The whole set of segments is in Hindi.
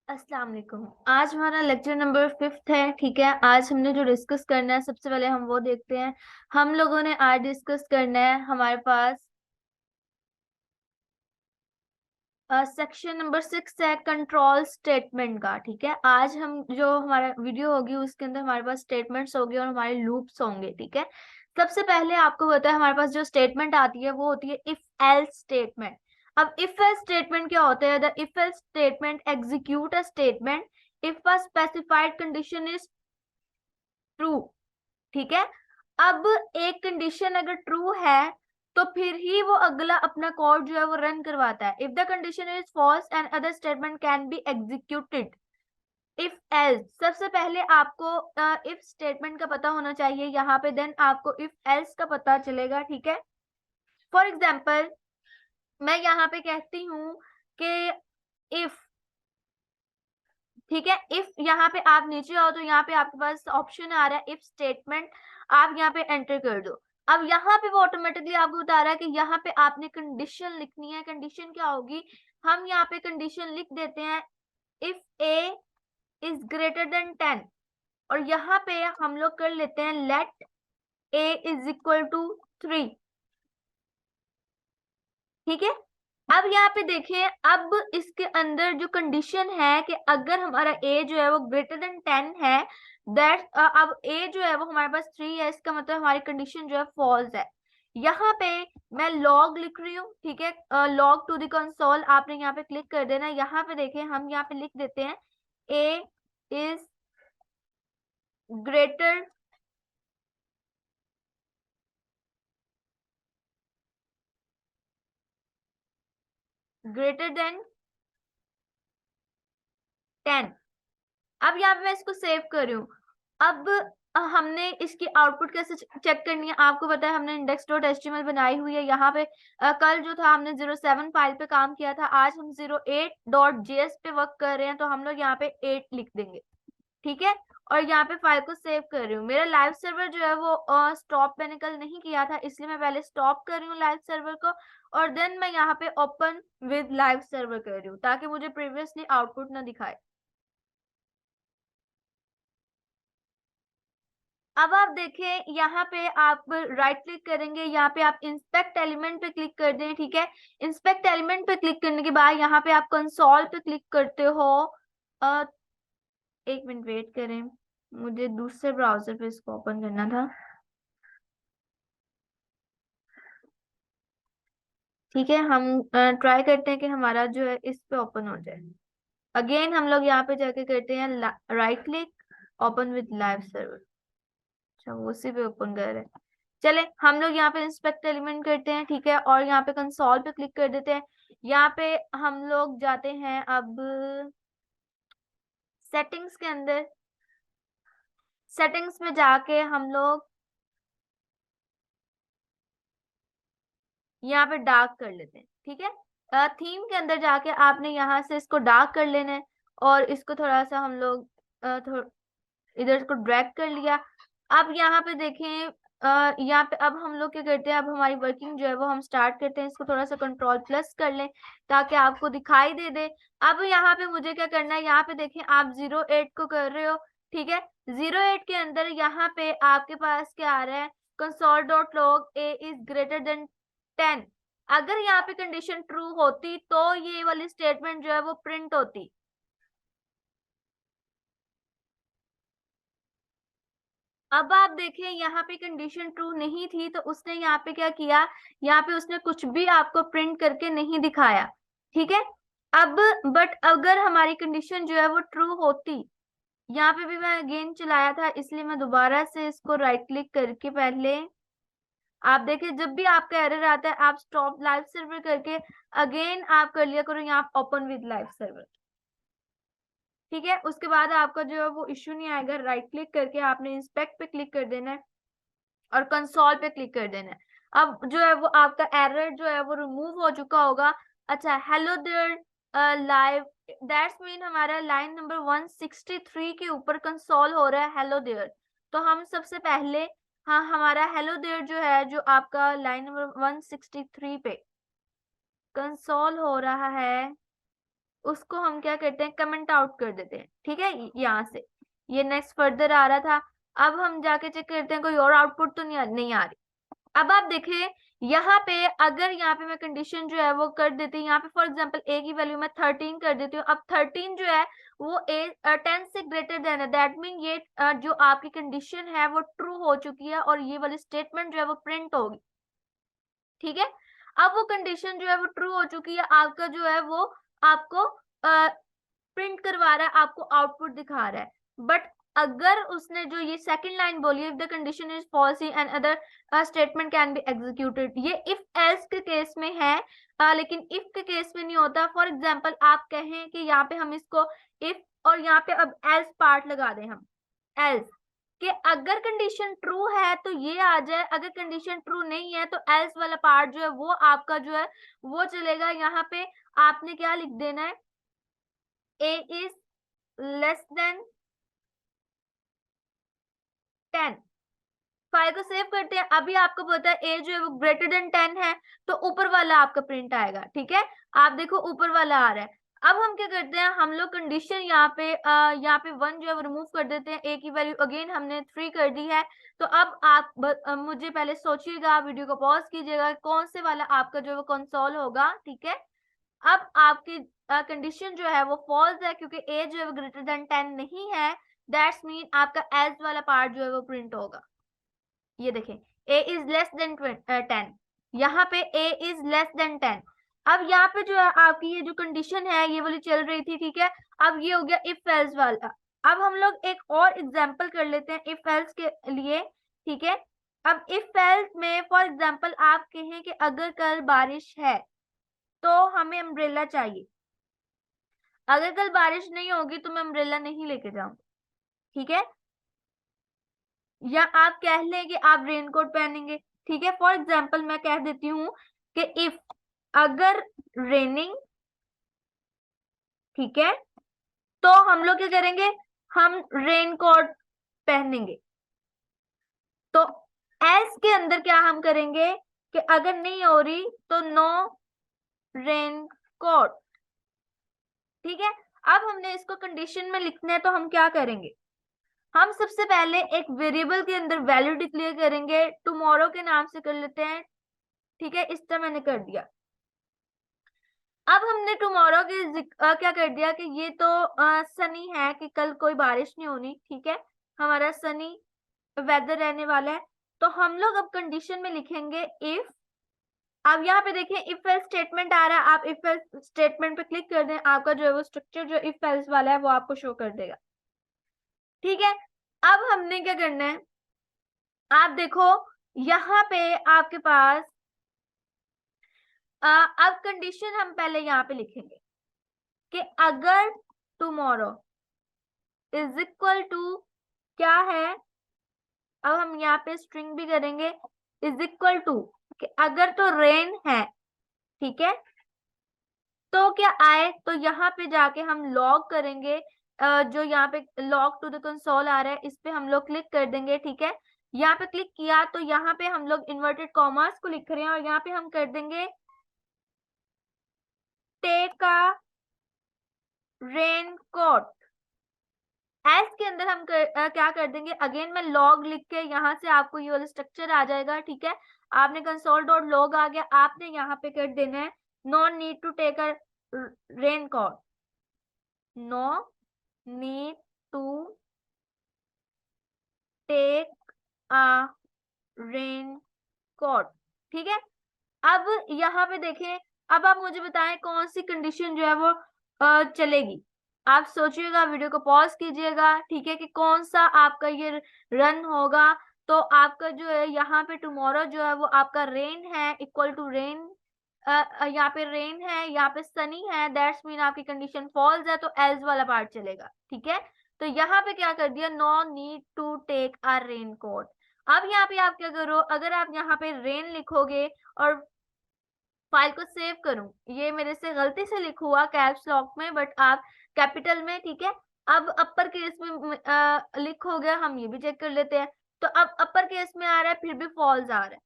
अस्सलाम वालेकुम। आज हमारा लेक्चर नंबर 5 है। ठीक है, आज हमने जो डिस्कस करना है सबसे पहले हम वो देखते हैं। हम लोगों ने आज डिस्कस करना है, हमारे पास सेक्शन नंबर 6 है कंट्रोल स्टेटमेंट का। ठीक है, आज हम जो हमारा वीडियो होगी उसके अंदर हमारे पास स्टेटमेंट्स होंगे और हमारे लूप्स होंगे। ठीक है, सबसे पहले आपको पता है हमारे पास जो स्टेटमेंट आती है वो होती है इफ एल्स स्टेटमेंट। अब इफ एल्स स्टेटमेंट क्या होता है? The if else statement execute a statement if a specified condition is true. ठीक है, अब एक कंडीशन अगर ट्रू है तो फिर ही वो अगला अपना कोड जो है वो रन करवाता है। If the condition is false and other statement can be executed. If else, सबसे पहले आपको इफ स्टेटमेंट का पता होना चाहिए यहाँ पे, देन आपको इफ एल्स का पता चलेगा। ठीक है, फॉर एग्जाम्पल मैं यहाँ पे कहती हूँ कि इफ, ठीक है, इफ यहाँ पे आप नीचे आओ तो यहाँ पे आपके पास ऑप्शन आ रहा है इफ स्टेटमेंट, आप यहाँ पे एंटर कर दो। अब यहाँ पे वो ऑटोमेटिकली आपको बता रहा है कि यहाँ पे आपने कंडीशन लिखनी है। कंडीशन क्या होगी? हम यहाँ पे कंडीशन लिख देते हैं if a is greater than 10, और यहाँ पे हम लोग कर लेते हैं let a is equal to 3। ठीक है, अब यहाँ पे देखें, अब इसके अंदर जो कंडीशन है कि अगर हमारा ए जो है वो ग्रेटर देन 10 है, दैट अब ए जो है वो हमारे पास 3 है, इसका मतलब हमारी कंडीशन जो है फॉल्स है। यहाँ पे मैं लॉग लिख रही हूँ। ठीक है, लॉग टू द कंसोल आपने यहाँ पे क्लिक कर देना। यहाँ पे देखें, हम यहाँ पे लिख देते हैं ए इज ग्रेटर ग्रेटर देन 10। अब यहाँ पे मैं इसको सेव कर रही हूँ। अब हमने इसकी आउटपुट कैसे चेक करनी है? आपको पता है हमने इंडेक्स डॉट एचटीएमएल बनाई हुई है। यहाँ पे कल जो था हमने 07 फाइल पे काम किया था, आज हम 08.js पे वर्क कर रहे हैं, तो हम लोग यहाँ पे 8 लिख देंगे। ठीक है, और यहाँ पे फाइल को सेव कर रही हूँ। मेरा लाइव सर्वर जो है वो स्टॉप मैंने कल नहीं किया था, इसलिए मैं पहले स्टॉप कर रही हूँ लाइव सर्वर को, और देन मैं यहाँ पे ओपन विद लाइव सर्वर कर रही हूँ ताकि मुझे प्रीवियसली आउटपुट ना दिखाए। अब आप देखें, यहाँ पे आप राइट क्लिक करेंगे, यहाँ पे आप इंस्पेक्ट एलिमेंट पे क्लिक कर दें। ठीक है, इंस्पेक्ट एलिमेंट पे क्लिक करने के बाद यहाँ पे आप कंसोल पे क्लिक करते हो। अ, एक मिनट वेट करें, मुझे दूसरे ब्राउजर पे इसको ओपन करना था। ठीक है, हम ट्राई करते हैं कि हमारा जो है इस पे ओपन हो जाए। अगेन हम लोग यहाँ पे जाके करते हैं right click, open with live server. अच्छा, वो उसी पे ओपन कर रहे हैं। चले हम लोग यहाँ पे इंस्पेक्ट एलिमेंट करते हैं। ठीक है, और यहाँ पे कंसोल पे क्लिक कर देते हैं। यहाँ पे हम लोग जाते हैं अब सेटिंग्स के अंदर। सेटिंग्स में जाके हम लोग यहाँ पे डार्क कर लेते हैं। ठीक है, थीम के अंदर जाके आपने यहाँ से इसको डार्क कर लेना है, और इसको थोड़ा सा हम लोग इधर इसको ड्रैग कर लिया। अब यहाँ पे देखें, यहाँ पे अब हम लोग क्या करते हैं, अब हमारी वर्किंग जो है वो हम स्टार्ट करते हैं। इसको थोड़ा सा कंट्रोल प्लस कर लें ताकि आपको दिखाई दे दे। अब यहाँ पे मुझे क्या करना है, यहाँ पे देखें आप 08 को कर रहे हो। ठीक है, 08 के अंदर यहाँ पे आपके पास क्या आ रहा है, console dot log A is greater than 10। अगर यहाँ पे कंडीशन ट्रू होती तो ये वाली स्टेटमेंट जो है वो प्रिंट होती। अब आप देखिए, यहाँ पे कंडीशन ट्रू नहीं थी तो उसने यहाँ पे क्या किया, यहाँ पे उसने कुछ भी आपको प्रिंट करके नहीं दिखाया। ठीक है, अब बट अगर हमारी कंडीशन जो है वो ट्रू होती, यहाँ पे भी मैं अगेन चलाया था इसलिए मैं दोबारा से इसको राइट क्लिक करके पहले, आप देखिए जब भी आपका एरर आता है आप स्टॉप लाइव सर्वर करके अगेन आप कर लिया करो यहाँ ओपन विद लाइव सर्वर। ठीक है, उसके बाद आपका जो है वो इश्यू नहीं आएगा। राइट क्लिक करके आपने इंस्पेक्ट पे क्लिक कर देना है और कंसोल पे क्लिक कर देना है। अब जो है वो आपका एरर जो है वो रिमूव हो चुका होगा। अच्छा, hello there live, that's mean हमारा लाइन नंबर 163 के ऊपर कंसोल हो रहा है हेलो देयर। तो हम सबसे पहले, हाँ, हमारा हेलो देयर जो है, जो आपका लाइन नंबर 163 पे कंसोल हो रहा है उसको हम क्या करते हैं, कमेंट आउट कर देते हैं। ठीक है, यहाँ से ये नेक्स्ट फर्दर आ रहा था। अब हम जाके चेक करते हैं कोई और आउटपुट तो नहीं आ रही। अब आप देखें यहाँ पे, अगर यहाँ पे मैं कंडीशन जो है वो कर देती हूँ, यहाँ पे फॉर एग्जांपल ए की वैल्यू मैं 13 कर देती हूँ। अब 13 जो है वो 10 से ग्रेटर देन है, दैट मीन ये जो आपकी कंडीशन है वो ट्रू हो चुकी है और ये वाली स्टेटमेंट जो है वो प्रिंट होगी। ठीक है, अब वो कंडीशन जो है वो ट्रू हो चुकी है, आपका जो है वो आपको प्रिंट करवा रहा है, आपको आउटपुट दिखा रहा है। बट अगर उसने जो ये सेकंड लाइन बोली है, if the condition is false and other statement can be executed, ये इफ एल्स के केस में है, लेकिन इफ के केस में नहीं होता। फॉर एग्जांपल आप कहें कि यहाँ पे हम इसको इफ और यहाँ पे अब एल्स पार्ट लगा दें हम, एल्स कि अगर कंडीशन ट्रू है तो ये आ जाए, अगर कंडीशन ट्रू नहीं है तो एल्स वाला पार्ट जो है वो आपका जो है वो चलेगा। यहाँ पे आपने क्या लिख देना है, a is less than 10। File को सेव करते हैं। अभी आपको पता है a जो है वो ग्रेटर देन 10 है, तो ऊपर वाला आपका प्रिंट आएगा। ठीक है, आप देखो ऊपर वाला आ रहा है। अब हम क्या करते हैं, हम लोग कंडीशन यहाँ पे 1 जो है वो रिमूव कर देते हैं, a की वैल्यू अगेन हमने 3 कर दी है। तो अब आप मुझे पहले सोचिएगा, वीडियो को पॉज कीजिएगा, कौन से वाला आपका जो है वो कंसोल होगा। ठीक है, अब आपकी कंडीशन जो है वो फॉल्स है क्योंकि ए जो है वो ग्रेटर देन 10 नहीं है, दैट्स मीन आपका एज वाला पार्ट जो है वो प्रिंट होगा। ये देखें, ए इज लेस देन 10, यहाँ पे ए इज लेस देन 10। अब यहाँ पे जो है आपकी ये जो कंडीशन है ये वाली चल रही थी। ठीक है, अब ये हो गया इफ एल्स वाला। अब हम लोग एक और एग्जांपल कर लेते हैं इफ एल्स के लिए। ठीक है, अब इफ एल्स में फॉर एग्जांपल आप कहें कि अगर कल बारिश है तो हमें अम्ब्रेला चाहिए, अगर कल बारिश नहीं होगी तो मैं अम्ब्रेला नहीं लेके जाऊंगी। ठीक है, या आप कह लें कि आप रेनकोट पहनेंगे। ठीक है, फॉर एग्जाम्पल मैं कह देती हूँ कि इफ अगर रेनिंग, ठीक है, तो हम लोग क्या करेंगे, हम रेनकोट पहनेंगे। तो एल्स के अंदर क्या हम करेंगे कि अगर नहीं हो रही तो नो रेनकोट। ठीक है, अब हमने इसको कंडीशन में लिखना है तो हम क्या करेंगे, हम सबसे पहले एक वेरिएबल के अंदर वैल्यू डिक्लेयर करेंगे, टुमारो के नाम से कर लेते हैं। ठीक है, इस तरह मैंने कर दिया। अब हमने टुमारो के क्या कर दिया कि ये तो सनी है कि कल कोई बारिश नहीं होनी। ठीक है, हमारा सनी वेदर रहने वाला है। तो हम लोग अब कंडीशन में लिखेंगे इफ। अब यहाँ पे देखें इफ एल्स स्टेटमेंट आ रहा है, आप इफ एल्स स्टेटमेंट पे क्लिक कर दें, आपका जो है वो स्ट्रक्चर जो इफ एल्स वाला है वो आपको शो कर देगा। ठीक है, अब हमने क्या करना है, आप देखो यहाँ पे आपके पास अब कंडीशन हम पहले यहाँ पे लिखेंगे कि अगर टुमारो इज इक्वल टू क्या है, अब हम यहाँ पे स्ट्रिंग भी करेंगे, इज इक्वल टू कि अगर तो रेन है। ठीक है, तो क्या आए, तो यहाँ पे जाके हम लॉग करेंगे, जो यहाँ पे लॉग टू द कंसोल आ रहा है इस पे हम लोग क्लिक कर देंगे। ठीक है, यहाँ पे क्लिक किया तो यहाँ पे हम लोग इन्वर्टेड कॉमर्स को लिख रहे हैं और यहाँ पे हम कर देंगे टेक अ रेनकोट। एस के अंदर हम क्या कर देंगे, अगेन मैं लॉग लिख के यहाँ से आपको ये वाला स्ट्रक्चर आ जाएगा। ठीक है, आपने कंसोल डॉट लॉग आ गया, आपने यहाँ पे कर देना है no need to take a raincoat, no need to take a raincoat. ठीक है, अब यहाँ पे देखें, अब आप मुझे बताएं कौन सी कंडीशन जो है वो चलेगी। आप सोचिएगा, वीडियो को पॉज कीजिएगा। ठीक है, कि कौन सा आपका ये रन होगा। तो आपका जो है यहाँ पे टुमारो जो है वो आपका रेन है, इक्वल टू रेन, यहाँ पे रेन है, यहाँ पे सनी है, दैट्स मीन आपकी कंडीशन फॉल्स है तो एल्स वाला पार्ट चलेगा। ठीक है, तो यहाँ पे क्या कर दिया, no need to take a raincoat. अब यहाँ पे आप क्या करो, अगर आप यहाँ पे रेन लिखोगे और फाइल को सेव करूं, ये मेरे से गलती से लिखा हुआ कैप्स लॉक में, बट आप कैपिटल में। ठीक है, अब अपर केस में लिखोगे, हम ये भी चेक कर लेते हैं। तो अब अपर केस में आ रहा है फिर भी फॉल्स आ रहा है।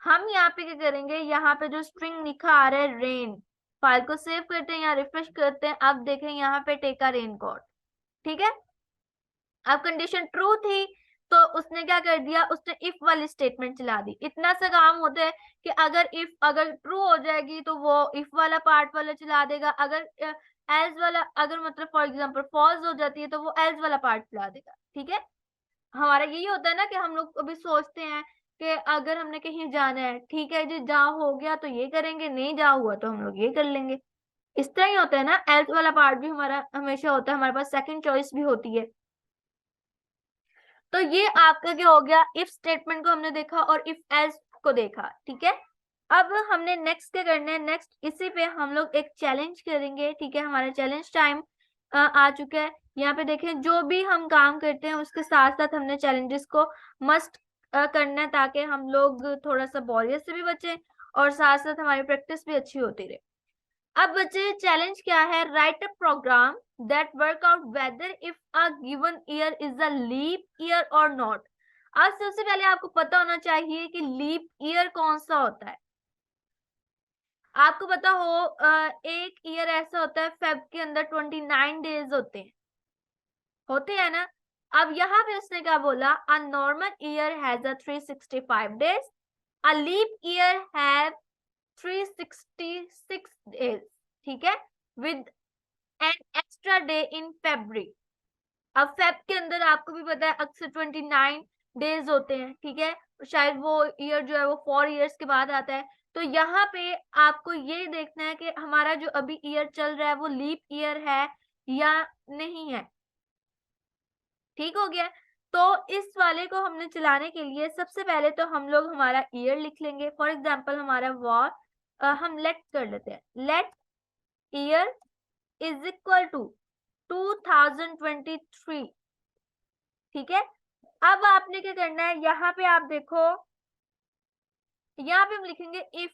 हम यहाँ पे क्या करेंगे, यहाँ पे जो स्ट्रिंग लिखा आ रहा है रेन, फाइल को सेव करते हैं या रिफ्रेश करते हैं, अब देखें यहाँ पे टेक अ रेनकोट, ठीक है। अब कंडीशन ट्रू थी तो उसने क्या कर दिया, उसने इफ वाली स्टेटमेंट चला दी। इतना सा काम होता है कि अगर ट्रू हो जाएगी तो वो इफ वाला पार्ट वाला चला देगा, अगर एल्स वाला, अगर मतलब फॉर एग्जांपल फॉल्स हो जाती है तो वो एल्स वाला पार्ट चला देगा, ठीक है। हमारा यही होता है ना कि हम लोग अभी सोचते हैं कि अगर हमने कहीं जाना है, ठीक है जी, जा हो गया तो ये करेंगे, नहीं जा हुआ तो हम लोग ये कर लेंगे। इस तरह ही होता है ना, एल्स वाला पार्ट भी हमारा हमेशा होता है, हमारे पास सेकंड चॉइस भी होती है। तो ये आपका क्या हो गया, इफ स्टेटमेंट को हमने देखा और इफ एल्स को देखा, ठीक है। अब हमने नेक्स्ट क्या करना है, नेक्स्ट इसी पे हम लोग एक चैलेंज करेंगे, ठीक है। हमारा चैलेंज टाइम आ चुका है। यहाँ पे देखें, जो भी हम काम करते हैं उसके साथ साथ हमने चैलेंजेस को मस्ट करना है, ताकि हम लोग थोड़ा सा बोरियत से भी बचें और साथ साथ हमारी प्रैक्टिस भी अच्छी होती रहे। अब बच्चे चैलेंज क्या है, write a program that work out whether if a given year is a leap year और नॉट। आज सबसे पहले आपको पता होना चाहिए कि लीप ईयर कौन सा होता है। आपको पता हो एक ईयर ऐसा होता है फेब के अंदर 29 डेज होते हैं ना। अब यहाँ पे उसने क्या बोला, a normal year has a 365 days, a leap year have 366 days, ठीक है, with an extra day in February. अब फेब के अंदर आपको भी पता है अक्सर 29 डेज होते हैं, ठीक है। शायद वो ईयर जो है वो 4 इयर्स के बाद आता है। तो यहाँ पे आपको ये देखना है कि हमारा जो अभी ईयर चल रहा है वो लीप ईयर है या नहीं है, ठीक हो गया। तो इस वाले को हमने चलाने के लिए सबसे पहले तो हम लोग हमारा ईयर लिख लेंगे। फॉर एग्जाम्पल हमारा वॉर, हम लेट कर लेते हैं, let year is equal to 2023, ठीक है। अब आपने क्या करना है, यहाँ पे आप देखो, यहाँ पे हम लिखेंगे इफ,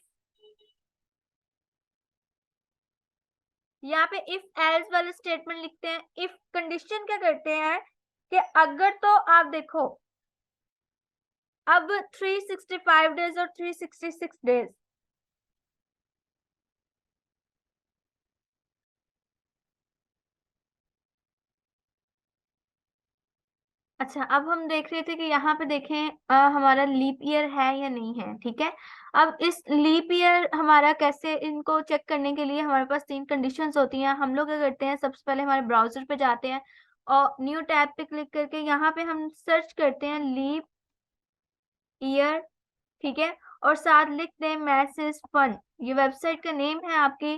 यहाँ पे इफ एल्स वाले स्टेटमेंट लिखते हैं। इफ कंडीशन क्या करते हैं कि अगर, तो आप देखो अब 365 डेज और 366 डेज, अच्छा अब हम देख रहे थे कि यहाँ पे देखें हमारा लीप ईयर है या नहीं है, ठीक है। अब इस लीप ईयर हमारा कैसे, इनको चेक करने के लिए हमारे पास 3 कंडीशंस होती हैं। हम लोग क्या करते हैं, सबसे पहले हमारे ब्राउजर पे जाते हैं और न्यू टैब पे क्लिक करके यहाँ पे हम सर्च करते हैं लीप ईयर, ठीक है, और साथ लिखते हैं मैसेज फन, ये वेबसाइट का नेम है आपकी,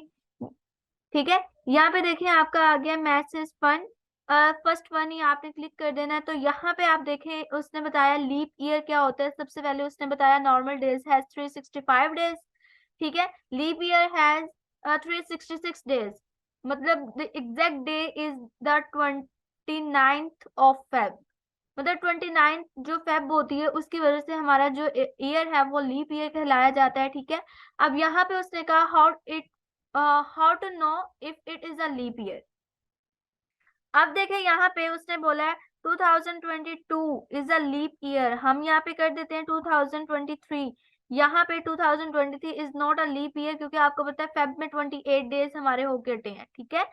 ठीक है। यहाँ पे देखिए आपका आ गया मैसेज फन, फर्स्ट वन ही आपने क्लिक कर देना है। तो यहाँ पे आप देखें उसने बताया लीप ईयर क्या होता है। सबसे पहले उसने बताया नॉर्मल डेज हैज 365 डेज, ठीक है। लीप ईयर हैज 366 डेज, मतलब the exact day is the 29th of Feb, मतलब 29 जो फेब होती है उसकी वजह से हमारा जो ईयर है वो लीप ईयर कहलाया जाता है, ठीक है। अब यहाँ पे उसने कहा how to know if it is a leap year. अब देखें यहाँ पे उसने बोला है 2022 इज अ लीप ईयर, हम यहाँ पे कर देते हैं 2023। यहाँ पे 2023 is not a leap year, क्योंकि आपको पता है फेब में 28 डेज हमारे होके हटे हैं, ठीक है।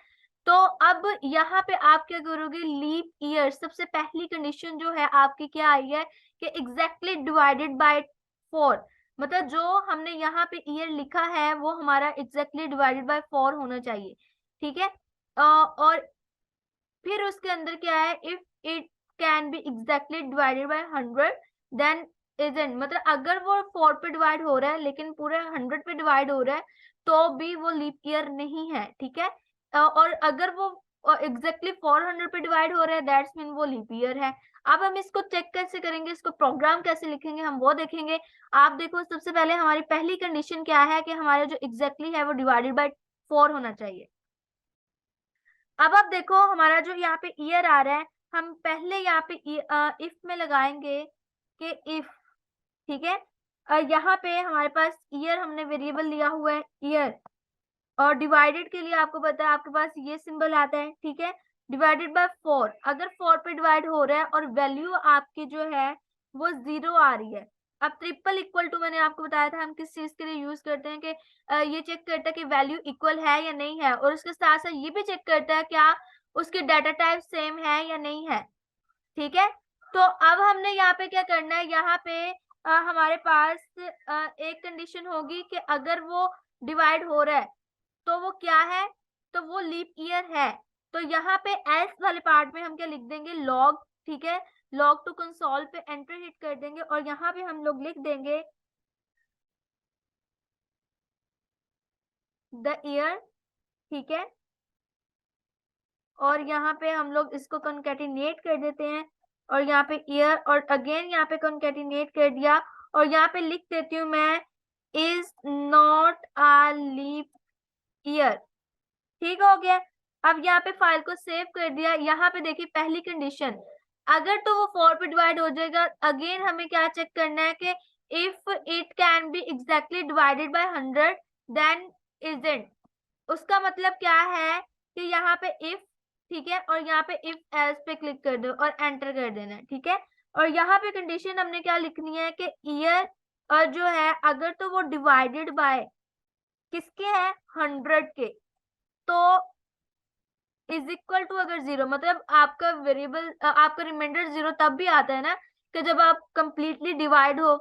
तो अब यहाँ पे आप क्या करोगे, लीप ईयर सबसे पहली कंडीशन जो है आपकी क्या आई है कि एग्जैक्टली डिवाइडेड बाय 4, मतलब जो हमने यहाँ पे ईयर लिखा है वो हमारा एग्जैक्टली डिवाइडेड बाय 4 होना चाहिए, ठीक है। और फिर उसके अंदर क्या है, if it can be exactly divided by 100 then isn't, मतलब अगर वो 4 पे डिवाइड हो रहा है लेकिन पूरे 100 पे डिवाइड हो रहा है तो भी वो लीप ईयर नहीं है, ठीक है। और अगर वो एग्जैक्टली 400 पे डिवाइड हो रहा है दैट्स मीन वो लीप ईयर है। अब हम इसको चेक कैसे करेंगे, इसको प्रोग्राम कैसे लिखेंगे हम वो देखेंगे। आप देखो सबसे पहले हमारी पहली कंडीशन क्या है कि हमारा जो एग्जैक्टली है वो डिवाइडेड बाय 4 होना चाहिए। अब आप देखो हमारा जो यहाँ पे ईयर आ रहा है, हम पहले यहाँ पे इफ में लगाएंगे कि इफ, ठीक है। यहाँ पे हमारे पास ईयर हमने वेरिएबल लिया हुआ है ईयर, और डिवाइडेड के लिए आपको पता है आपके पास ये सिंबल आता है, ठीक है। डिवाइडेड बाय 4, अगर 4 पे डिवाइड हो रहा है और वैल्यू आपकी जो है वो 0 आ रही है, अब ट्रिपल इक्वल टू मैंने आपको बताया था हम किस चीज के लिए यूज करते हैं कि ये चेक करता है कि वैल्यू इक्वल है या नहीं है, और उसके साथ साथ ये भी चेक करता है क्या उसके डाटा टाइप सेम है या नहीं है। ठीक है, तो अब हमने यहाँ पे क्या करना है, यहाँ पे हमारे पास एक कंडीशन होगी कि अगर वो डिवाइड हो रहा है तो वो क्या है, तो वो लीप ईयर है। तो यहाँ पे एस वाले पार्ट में हम क्या लिख देंगे, लॉग। ठीक है, लॉग टू कंसोल पे एंटर हिट कर देंगे और यहाँ पे हम लोग लिख देंगे द ईयर। ठीक है, और यहाँ पे हम लोग इसको कॉन्केटिनेट कर देते हैं और यहाँ पे ईयर, और अगेन यहाँ पे कॉन्केटिनेट कर दिया और यहाँ पे लिख देती हूँ मैं is not a leap year. ठीक हो गया। अब यहाँ पे फाइल को सेव कर दिया। यहाँ पे देखिए पहली कंडीशन, अगर तो वो 4 पे डिवाइड हो जाएगा, अगेन हमें क्या चेक करना है कि if it can be exactly divided by 100 then isn't. उसका मतलब क्या है कि यहाँ पे इफ, ठीक है, और यहाँ पे इफ एल्स पे क्लिक कर दो और एंटर कर देना है। ठीक है, और यहाँ पे कंडीशन हमने क्या लिखनी है कि ईयर और जो है अगर तो वो डिवाइडेड बाय किसके है, 100 के, तो इज इक्वल टू, अगर जीरो मतलब आपका वेरिएबल आपका रिमाइंडर जीरो तब भी आता है ना कि जब आप कंप्लीटली डिवाइड हो।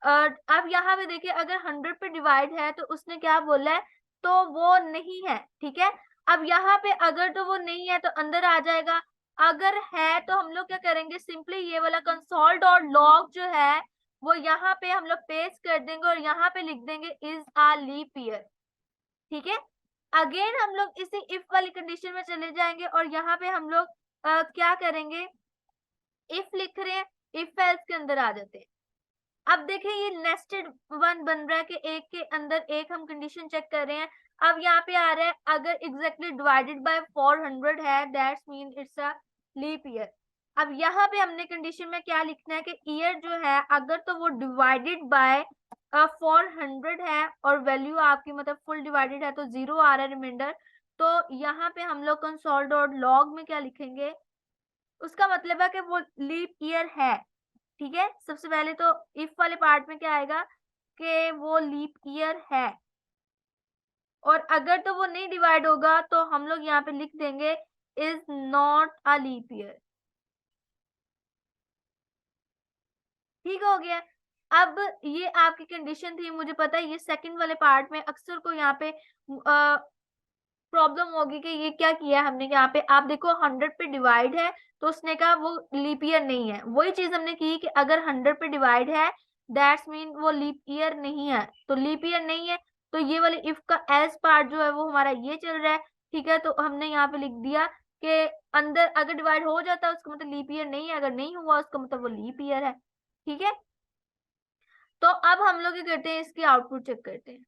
अब यहाँ पे देखिए अगर 100 पे डिवाइड है तो उसने क्या बोला है, तो वो नहीं है। ठीक है, अब यहाँ पे अगर तो वो नहीं है तो अंदर आ जाएगा, अगर है तो हम लोग क्या करेंगे, सिंपली ये वाला कंसोल डॉट लॉग जो है वो यहाँ पे हम लोग पेस्ट कर देंगे और यहाँ पे लिख देंगे इज आ लीप ईयर। ठीक है, अगेन हम लोग इसी इफ वाली कंडीशन में चले जाएंगे और यहाँ पे हम लोग क्या करेंगे, इफ लिख रहे हैं, इफ एल्स के अंदर आ जाते हैं। अब देखिए ये नेस्टेड वन बन रहा है कि एक के अंदर एक हम कंडीशन चेक कर रहे हैं। अब यहाँ पे आ रहा है अगर एग्जैक्टली डिवाइडेड बाय 400 है that's mean it's a leap year. अब यहाँ पे हमने कंडीशन में क्या लिखना है कि ईयर जो है अगर तो वो डिवाइडेड बाय 400 है और वैल्यू आपकी मतलब फुल डिवाइडेड है तो जीरो आ रहा है रिमाइंडर, तो यहाँ पे हम लोग कंसोल डॉट लॉग में क्या लिखेंगे, उसका मतलब है कि वो लीप ईयर है। ठीक है, सबसे पहले तो इफ वाले पार्ट में क्या आएगा कि वो लीप ईयर है, और अगर तो वो नहीं डिवाइड होगा तो हम लोग यहाँ पे लिख देंगे is not a leap year. ठीक हो गया। अब ये आपकी कंडीशन थी, मुझे पता है ये सेकंड वाले पार्ट में अक्सर को यहाँ पे प्रॉब्लम होगी कि ये क्या किया हमने, यहाँ पे आप देखो 100 पे डिवाइड है तो उसने कहा वो लीप ईयर नहीं है। वही चीज हमने की कि अगर 100 पे डिवाइड है दैट्स मीन वो लीप ईयर नहीं है, तो लीप ईयर नहीं है तो ये वाले इफ का एस पार्ट जो है वो हमारा ये चल रहा है। ठीक है, तो हमने यहाँ पे लिख दिया कि अंदर अगर डिवाइड हो जाता है उसका मतलब लीप ईयर नहीं है, अगर नहीं हुआ उसका मतलब वो लीप ईयर है। ठीक है, तो अब हम लोग क्या करते हैं, इसकी आउटपुट चेक करते हैं।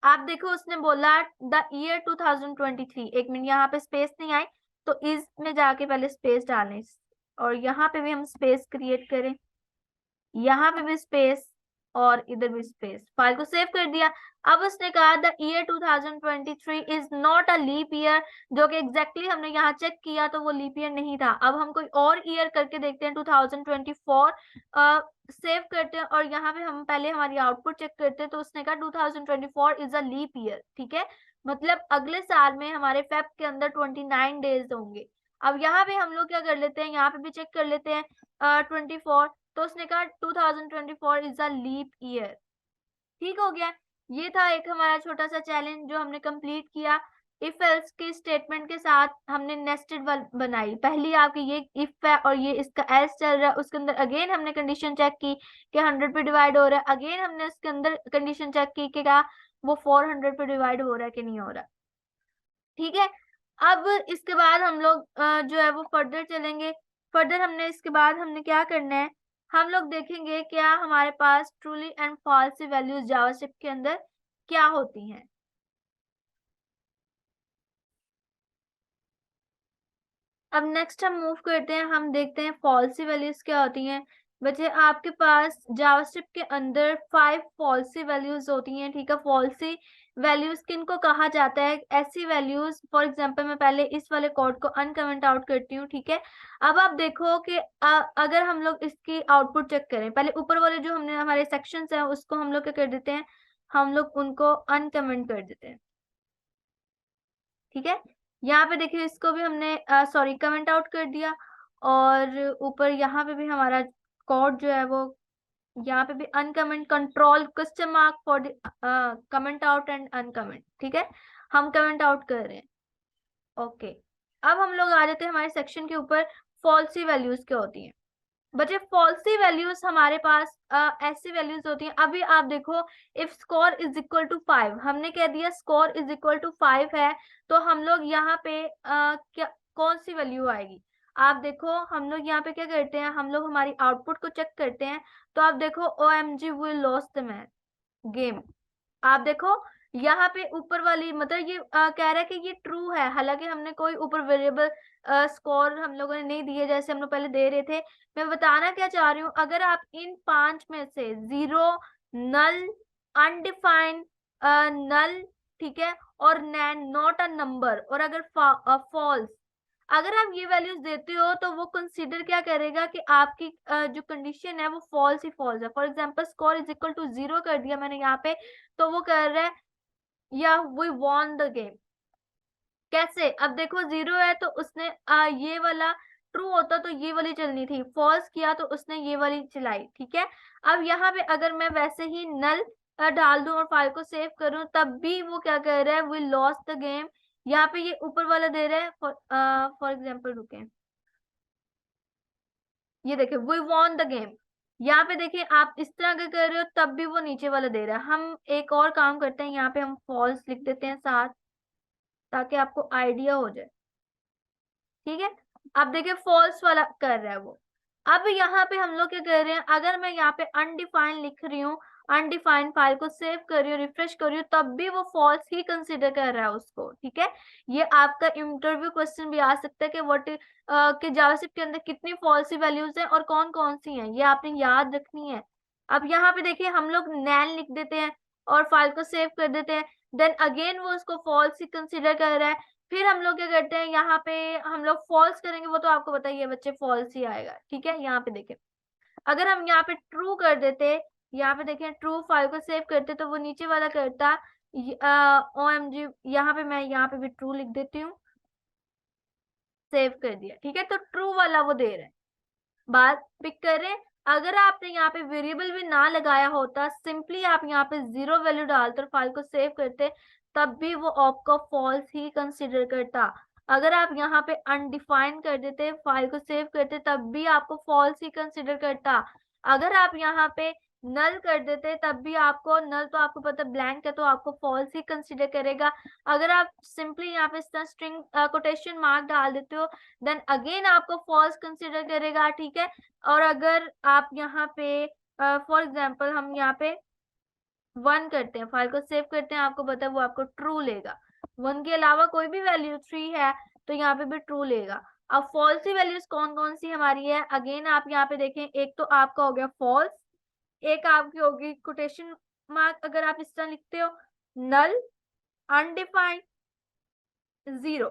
आप देखो उसने बोला द ईयर 2023, एक मिनट यहाँ पे स्पेस नहीं आई तो इस में जाके पहले स्पेस डालें और यहाँ पे भी हम स्पेस क्रिएट करें, यहाँ पे भी स्पेस और इधर भी स्पेस, फाइल को सेव कर दिया। अब उसने कहा the year 2023 is not a leap year, जो कि एग्जैक्टली हमने यहाँ चेक किया तो वो लीप ईयर नहीं था। अब हम कोई और ईयर करके देखते हैं 2024, सेव करते हैं और यहाँ पे हम पहले हमारी आउटपुट चेक करते हैं, तो उसने कहा 2024 इज अ लीप ईयर। ठीक है, मतलब अगले साल में हमारे फेब के अंदर 29 डेज होंगे। अब यहाँ पे हम लोग क्या कर लेते हैं, यहाँ पे भी चेक कर लेते हैं 24, तो उसने कहा 2024 इज अ लीप ईयर। ठीक हो गया। ये था एक हमारा छोटा सा चैलेंज जो हमने कंप्लीट किया। इफ एल्स के स्टेटमेंट के साथ हमने नेस्टेड बनाई। पहली आपकी ये इफ है और ये इसका एल्स चल रहा है, उसके अंदर अगेन हमने कंडीशन चेक की कि 100 पे डिवाइड हो रहा है, अगेन हमने उसके अंदर कंडीशन चेक की कि क्या वो 400 पे डिवाइड हो रहा है कि नहीं हो रहा। ठीक है, अब इसके बाद हम लोग जो है वो फर्दर चलेंगे। फर्दर हमने इसके बाद हमने क्या करना है, हम लोग देखेंगे क्या हमारे पास truthy and false values JavaScript के अंदर क्या होती हैं। अब नेक्स्ट हम मूव करते हैं, हम देखते हैं फॉल्सी वैल्यूज क्या होती हैं। बच्चे आपके पास जावास्क्रिप्ट के अंदर 5 फॉल्सी वैल्यूज होती हैं। ठीक है, फॉल्सी वैल्यूज किनको कहा जाता है, ऐसी वैल्यूज, फॉर एग्जांपल मैं पहले इस वाले कोड को अनकमेंट आउट करती हूँ, ठीक है। अब आप देखो कि अगर हम लोग इसकी आउटपुट चेक करें, पहले ऊपर वाले जो हमने हमारे सेक्शंस हैं उसको हम लोग क्या कर देते हैं, हम लोग उनको अनकमेंट कर देते हैं, ठीक है। यहाँ पे देखिए इसको भी हमने सॉरी कमेंट आउट कर दिया, और ऊपर यहाँ पे भी हमारा कोड जो है वो यहाँ पे भी uncomment, control question mark for comment out and uncomment, ठीक है। हम कमेंट आउट कर रहे हैं, ओके। अब हम लोग आ जाते हैं हमारे सेक्शन के ऊपर, फॉल्सी वैल्यूज क्या होती हैं। बच्चे फॉल्सी वैल्यूज हमारे पास ऐसी वैल्यूज होती हैं, अभी आप देखो if score is equal to 5, हमने कह दिया स्कोर इज इक्वल टू 5 है, तो हम लोग यहाँ पे क्या कौन सी वैल्यू आएगी। आप देखो हम लोग यहाँ पे क्या करते हैं, हम लोग हमारी आउटपुट को चेक करते हैं, तो आप देखो OMG we lost the match game. आप देखो यहाँ पे ऊपर वाली मतलब ये कह रहा है कि ये ट्रू है, हालांकि हमने कोई ऊपर वेरिएबल स्कोर हम लोगों ने नहीं दिए जैसे हम लोग पहले दे रहे थे। मैं बताना क्या चाह रही हूँ, अगर आप इन 5 में से 0, नल, अनडिफाइंड, नल, ठीक है, और नैन, नॉट अ नंबर, और अगर फॉल्स, अगर आप ये वैल्यूज देते हो तो वो कंसीडर क्या करेगा कि आपकी जो कंडीशन है वो फॉल्स ही फॉल्स है। For example score is equal to 0 कर दिया मैंने यहाँ पे, तो वो कर रहा है या वी वॉन द गेम। कैसे, अब देखो 0 है तो उसने ये वाला ट्रू होता तो ये वाली चलनी थी, फॉल्स किया तो उसने ये वाली चलाई, ठीक है। अब यहाँ पे अगर मैं वैसे ही नल डाल दूं और फाइल को सेव करूं, तब भी वो क्या कर रहा है, वी लॉस्ट द गेम। यहाँ पे ये ऊपर वाला दे रहा है, फॉर एग्जाम्पल रुके, ये देखिए वी वॉन द गेम। यहाँ पे देखिए आप इस तरह अगर कर रहे हो तब भी वो नीचे वाला दे रहा है। हम एक और काम करते हैं, यहाँ पे हम फॉल्स लिख देते हैं साथ, ताकि आपको आइडिया हो जाए, ठीक है। अब देखिए फॉल्स वाला कर रहा है वो। अब यहाँ पे हम लोग क्या कर रहे हैं, अगर मैं यहाँ पे अनडिफाइंड लिख रही हूँ, अनडिफाइंड फाइल को सेव कर रही हूँ, रिफ्रेश कर रही हूँ, तब भी वो फॉल्स ही कंसीडर कर रहा है उसको, ठीक है। ये आपका इंटरव्यू क्वेश्चन भी आ सकता है कि व्हाट के जावास्क्रिप्ट के अंदर कितनी फॉल्सी वैल्यूज हैं और कौन कौन सी हैं, ये आपने याद रखनी है। अब यहाँ पे देखिए हम लोग नैन लिख देते हैं और फाइल को सेव कर देते हैं, देन अगेन वो उसको फॉल्स ही कंसीडर कर रहा है। फिर हम लोग क्या करते हैं, यहाँ पे हम लोग फॉल्स करेंगे, वो तो आपको बताइए बच्चे फॉल्स ही आएगा, ठीक है। यहाँ पे देखें अगर हम यहाँ पे ट्रू कर देते, यहाँ पे देखें ट्रू फाइल को सेव करते, तो वो नीचे वाला करता OMG, यहाँ पे मैं यहाँ पे भी ट्रू लिख देती हूँ, सेव कर दिया, ठीक है। तो ट्रू वाला वो दे रहा है, बात पिक करें। अगर आपने यहाँ पे वेरिएबल भी ना लगाया होता, सिंपली आप यहाँ पे 0 वैल्यू डालते और फाइल को सेव करते, तब भी वो आपको फॉल्स ही कंसीडर करता। अगर आप यहाँ पे अनडिफाइन कर देते, फाइल को सेव करते, तब भी आपको फॉल्स ही कंसीडर करता। अगर आप यहाँ पे नल कर देते, तब भी आपको, नल तो आपको पता ब्लैंक है तो आपको फॉल्स ही कंसीडर करेगा। अगर आप सिंपली यहाँ पे स्ट्रिंग कोटेशन मार्क डाल देते हो, देन अगेन आपको फॉल्स कंसीडर करेगा, ठीक है। और अगर आप यहाँ पे फॉर एग्जाम्पल हम यहाँ पे 1 करते हैं, फाइल को सेव करते हैं, आपको पता है वो आपको ट्रू लेगा। 1 के अलावा कोई भी वैल्यू 3 है तो यहाँ पे भी ट्रू लेगा। अब फॉल्सी वैल्यूज कौन कौन सी हमारी है, अगेन आप यहाँ पे देखें, एक तो आपका हो गया फॉल्स, एक आपकी होगी कोटेशन मार्क अगर आप इस तरह लिखते हो, नल, अनडिफाइंड, 0।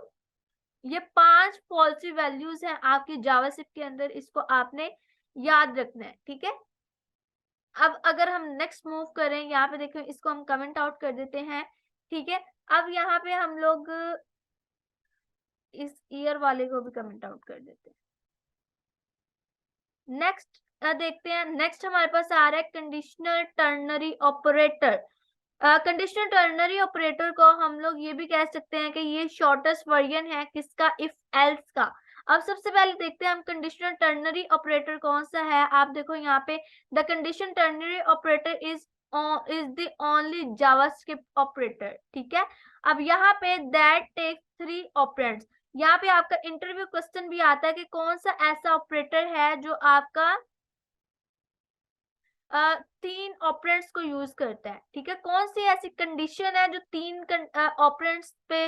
ये 5 फॉल्सी वैल्यूज हैं आपकी जावास्क्रिप्ट के अंदर, इसको आपने याद रखना है, ठीक है। अब अगर हम नेक्स्ट मूव करें, यहाँ पे देखो इसको हम कमेंट आउट कर देते हैं, ठीक है। अब यहाँ पे हम लोग इस ईयर वाले को भी कमेंट आउट कर देते हैं। नेक्स्ट देखते हैं, नेक्स्ट हमारे पास आ रहा है conditional ternary operator. Conditional ternary operator को हम लोग ये भी कह सकते हैं कि ये शॉर्टेस्ट वर्जन है किसका, इफ एल्स का। अब सबसे पहले देखते हैं हम कंडीशनल टर्नरी ऑपरेटर कौन सा है। आप देखो यहाँ पे the condition ternary operator is the only JavaScript operator, ठीक है। अब यहाँ पे दैट टेक्स 3 ऑपरेंड्स, यहाँ पे आपका इंटरव्यू क्वेश्चन भी आता है कि कौन सा ऐसा ऑपरेटर है जो आपका 3 ऑपरेंड्स को यूज करता है, ठीक है। कौन सी ऐसी कंडीशन है जो 3 ऑपरेंड्स पे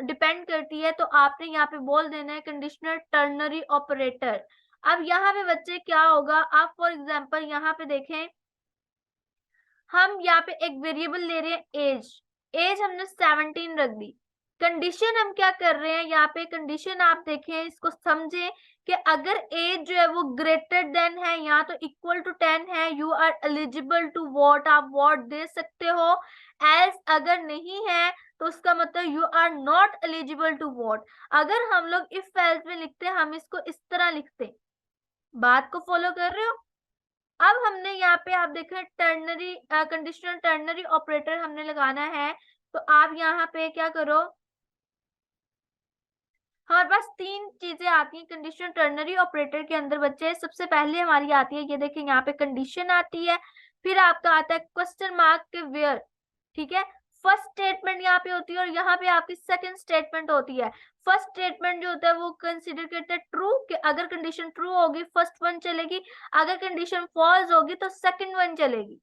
डिपेंड करती है, तो आपने यहाँ पे बोल देना है कंडीशनल टर्नरी ऑपरेटर। अब यहाँ पे बच्चे क्या होगा, आप फॉर एग्जांपल यहाँ पे देखें, हम यहाँ पे एक वेरिएबल ले रहे हैं एज, एज हमने 17 रख दी। कंडीशन हम क्या कर रहे हैं यहाँ पे, कंडीशन आप देखें, इसको समझें कि अगर एज जो है वो ग्रेटर देन है या तो इक्वल टू 10 है, you are eligible to vote, आप वोट दे सकते हो। एल्स अगर नहीं है तो उसका मतलब you are not eligible to vote. अगर हम लोग इफ एल्स में लिखते हैं, हम इसको इस तरह लिखते हैं। बात को फॉलो कर रहे हो? अब हमने यहाँ पे आप देखें टर्नरी कंडीशनल टर्नरी ऑपरेटर हमने लगाना है। तो आप यहाँ पे क्या करो, हमारे पास तीन चीजें आती हैं कंडीशनल टर्नरी ऑपरेटर के अंदर बच्चे। सबसे पहले हमारी आती है, ये देखिए यहाँ पे कंडीशन आती है, फिर आपका आता है क्वेश्चन मार्क के वेयर, ठीक है। फर्स्ट स्टेटमेंट यहाँ पे होती है और यहाँ पे आपकी सेकंड स्टेटमेंट होती है। फर्स्ट स्टेटमेंट जो होता है वो कंसीडर करते हैं ट्रू, कि अगर कंडीशन ट्रू होगी फर्स्ट वन चलेगी, अगर कंडीशन फॉल्स होगी तो सेकंड वन चलेगी।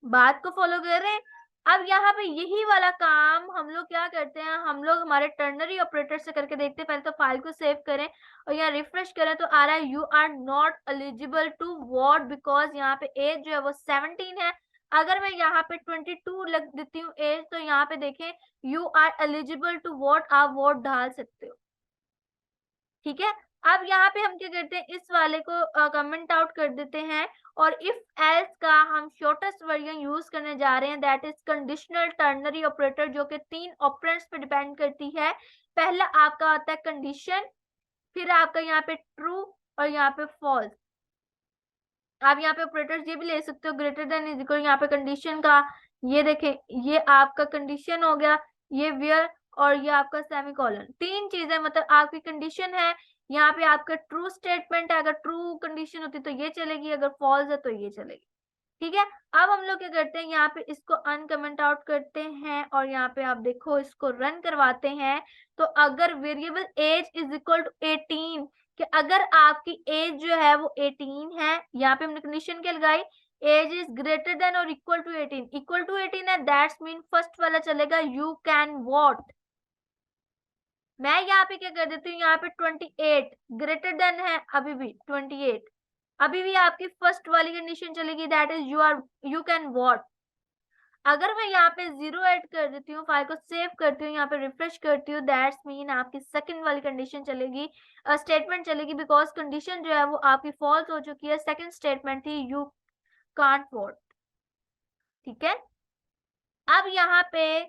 बात को फॉलो कर रहे हैं? अब यहाँ पे यही वाला काम हम लोग क्या करते हैं, हम लोग हमारे टर्नरी ऑपरेटर से करके देखते हैं। पहले तो फाइल को सेव करें और यहाँ रिफ्रेश करें तो आ रहा है you are not eligible to vote, because यहाँ पे एज जो है वो 17 है। अगर मैं यहाँ पे 22 लिख देती हूँ एज, तो यहाँ पे देखें you are eligible to vote, आप वोट डाल सकते हो, ठीक है। अब यहाँ पे हम क्या करते हैं, इस वाले को कमेंट आउट कर देते हैं और इफ एल्स का हम शॉर्टेस्ट वर्जन यूज करने जा रहे हैं, that is conditional ternary operator, जो कि 3 ऑपरेंड्स पे डिपेंड करती है। पहला आपका आता है कंडीशन, फिर आपका यहाँ पे ट्रू और यहाँ पे फॉल्स। आप यहाँ पे ऑपरेटर्स ये भी ले सकते हो, ग्रेटर देन इज इक्वल, यहाँ पे कंडीशन का ये देखें, ये आपका कंडीशन हो गया, ये वेयर और ये आपका सेमीकोलन। तीन चीजें, मतलब आपकी कंडीशन है, यहाँ पे आपका ट्रू स्टेटमेंट है, अगर ट्रू कंडीशन होती तो ये चलेगी, अगर फॉल्स है तो ये चलेगी, ठीक है। अब हम लोग क्या करते हैं, यहाँ पे इसको अनकमेंट आउट करते हैं और यहाँ पे आप देखो इसको रन करवाते हैं। तो अगर variable age is equal to 18, कि अगर आपकी एज जो है वो 18 है, यहाँ पे हमने कंडीशन क्या लगाई, एज इज ग्रेटर देन और इक्वल टू 18, इक्वल टू 18 है, दैट्स मीन फर्स्ट वाला चलेगा, यू कैन वोट। मैं यहाँ पे क्या कर देती हूँ, यहाँ पे 28 ग्रेटर देन है, अभी भी 28, अभी भी आपकी फर्स्ट वाली कंडीशन चलेगी, that is you can vote. अगर मैं यहाँ पे 0 ऐड कर देती हूँ, फाइल को सेव करती हूँ, यहाँ पे रिफ्रेश करती हूँ, दैट्स मीन आपकी सेकंड वाली कंडीशन चलेगी, स्टेटमेंट चलेगी, बिकॉज कंडीशन जो है वो आपकी फॉल्स हो चुकी है। सेकंड स्टेटमेंट थी यू कांट वोट, ठीक है। अब यहाँ पे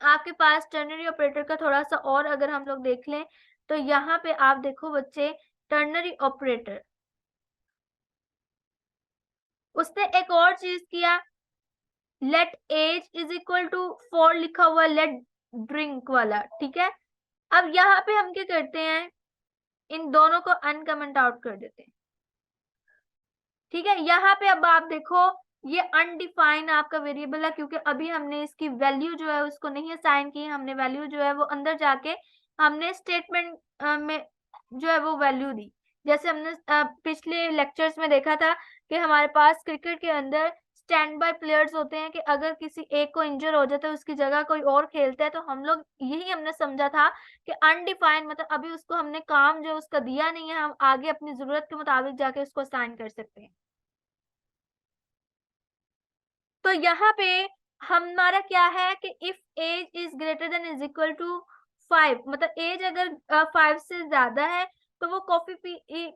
आपके पास टर्नरी ऑपरेटर का थोड़ा सा और अगर हम लोग देख लें, तो यहाँ पे आप देखो बच्चे, टर्नरी ऑपरेटर उसने एक और चीज किया, let age is equal to 4 लिखा हुआ, लेट ड्रिंक वाला, ठीक है। अब यहाँ पे हम क्या करते हैं, इन दोनों को अनकमेंट आउट कर देते हैं, ठीक है। यहाँ पे अब आप देखो ये अनडिफाइन आपका वेरिएबल है, क्योंकि अभी हमने इसकी वैल्यू जो है उसको नहीं असाइन की, हमने वैल्यू जो है वो अंदर जाके हमने स्टेटमेंट में जो है वो वैल्यू दी। जैसे हमने पिछले लेक्चर्स में देखा था कि हमारे पास क्रिकेट के अंदर स्टैंड बाय प्लेयर्स होते हैं, कि अगर किसी एक को इंजर हो जाता है उसकी जगह कोई और खेलता है, तो हम लोग यही हमने समझा था कि अनडिफाइंड मतलब अभी उसको हमने काम जो उसका दिया नहीं है, हम आगे अपनी जरूरत के मुताबिक जाके उसको असाइन कर सकते हैं। तो यहाँ पे हमारा क्या है कि if age is greater than is equal to 5, मतलब एज अगर 5 से ज्यादा है तो वो कॉफी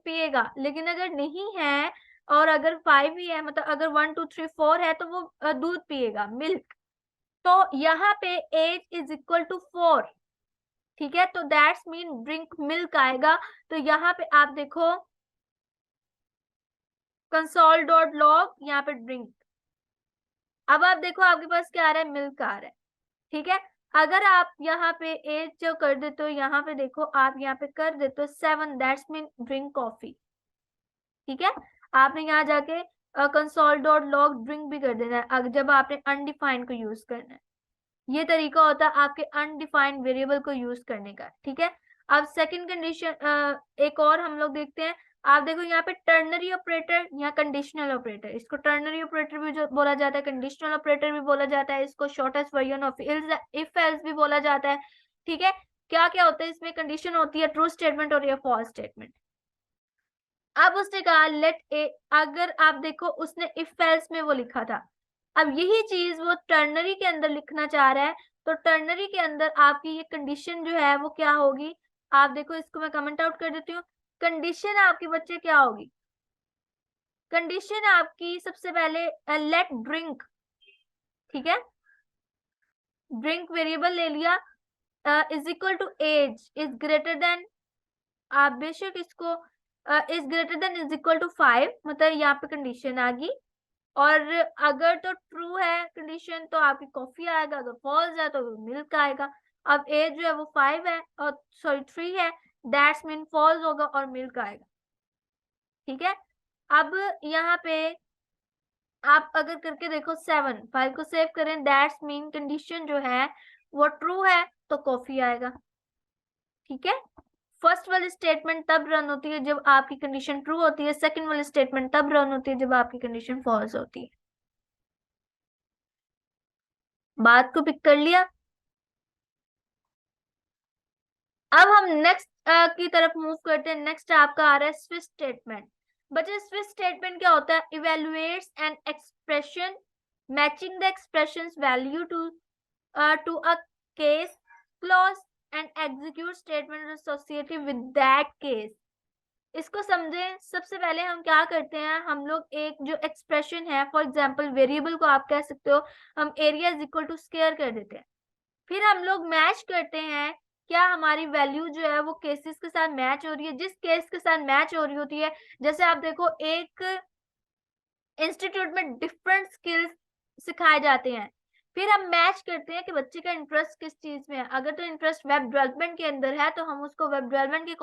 पिएगा, लेकिन अगर नहीं है और अगर 5 ही है, मतलब अगर 1 2 3 4 है तो वो दूध पिएगा, मिल्क। तो यहाँ पे एज इज इक्वल टू 4, ठीक है, तो दैट्स मीन ड्रिंक मिल्क आएगा। तो यहाँ पे आप देखो कंसोल डॉट लॉग, यहाँ पे ड्रिंक, अब आप देखो आपके पास क्या आ रहा है, मिल्क आ रहा है, ठीक है। अगर आप यहाँ पे एज जो कर देते हो, यहाँ पे देखो आप यहाँ पे कर देते हो 7, दैट्स मीन ड्रिंक कॉफी, ठीक है। आपने यहाँ जाके कंसोल डॉट लॉग ड्रिंक भी कर देना है जब आपने अनडिफाइंड को यूज करना है। ये तरीका होता है आपके अनडिफाइंड वेरिएबल को यूज करने का, ठीक है। अब सेकंड कंडीशन एक और हम लोग देखते हैं। आप देखो यहाँ पे टर्नरी ऑपरेटर या कंडीशनल ऑपरेटर, इसको टर्नरी ऑपरेटर भी जो बोला जाता है, कंडीशनल ऑपरेटर भी बोला जाता है, इसको shortest version of if else भी बोला जाता है, ठीक है। क्या क्या होता है इसमें, कंडीशन होती है, ट्रू स्टेटमेंट और ये फॉल्स स्टेटमेंट। अब उसने कहा लेट ए, अगर आप देखो उसने इफ एल्स में वो लिखा था, अब यही चीज वो टर्नरी के अंदर लिखना चाह रहा है, तो टर्नरी के अंदर आपकी ये कंडीशन जो है वो क्या होगी, आप देखो इसको मैं कमेंट आउट कर देती हूँ। कंडीशन आपके बच्चे क्या होगी, कंडीशन आपकी सबसे पहले लेट ड्रिंक, ठीक है, ड्रिंक वेरिएबल ले लिया, is equal to age is greater than, आप बेशक इसको is greater than is equal to 5, मतलब यहाँ पे कंडीशन आ गई। और अगर तो ट्रू है कंडीशन तो आपकी कॉफी आएगा, अगर फॉल्स है तो मिल्क आएगा। अब एज जो है वो 5 है और सॉरी 3 है, दैट्स मीन फॉल्स होगा और मिल्क आएगा, ठीक है। अब यहाँ पे आप अगर करके देखो 7, फाइल को सेव करें, दैट्स मीन कंडीशन जो है वो ट्रू है तो कॉफी आएगा, ठीक है। फर्स्ट वाली स्टेटमेंट तब रन होती है जब आपकी कंडीशन ट्रू होती है, सेकंड वाली स्टेटमेंट तब रन होती है जब आपकी कंडीशन फॉल्स होती है। बात को पिक कर लिया। अब हम नेक्स्ट की तरफ मूव करते हैं। नेक्स्ट आपका आ रहा है स्विच स्टेटमेंट। बच्चे स्विच स्टेटमेंट क्या होता है, evaluates an expression matching the expression's value to a case clause and execute statement associated with that case. इसको समझें, सबसे पहले हम क्या करते हैं, हम लोग एक जो एक्सप्रेशन है, फॉर एग्जांपल वेरिएबल को आप कह सकते हो, हम area is equal to square कर देते हैं। फिर हम लोग मैच करते हैं, क्या हमारी वैल्यू जो है वो केसेस के साथ मैच हो रही है, जिस केस के साथ मैच हो रही होती है। जैसे आप देखो एक इंस्टीट्यूट में डिफरेंट स्किल्स सिखाए जाते हैं, फिर हम मैच करते हैं कि बच्चे का इंटरेस्ट किस चीज में है। अगर तो इंटरेस्ट वेब डेवलपमेंट के अंदर है तो हम उसको वेब डेवलपमेंट के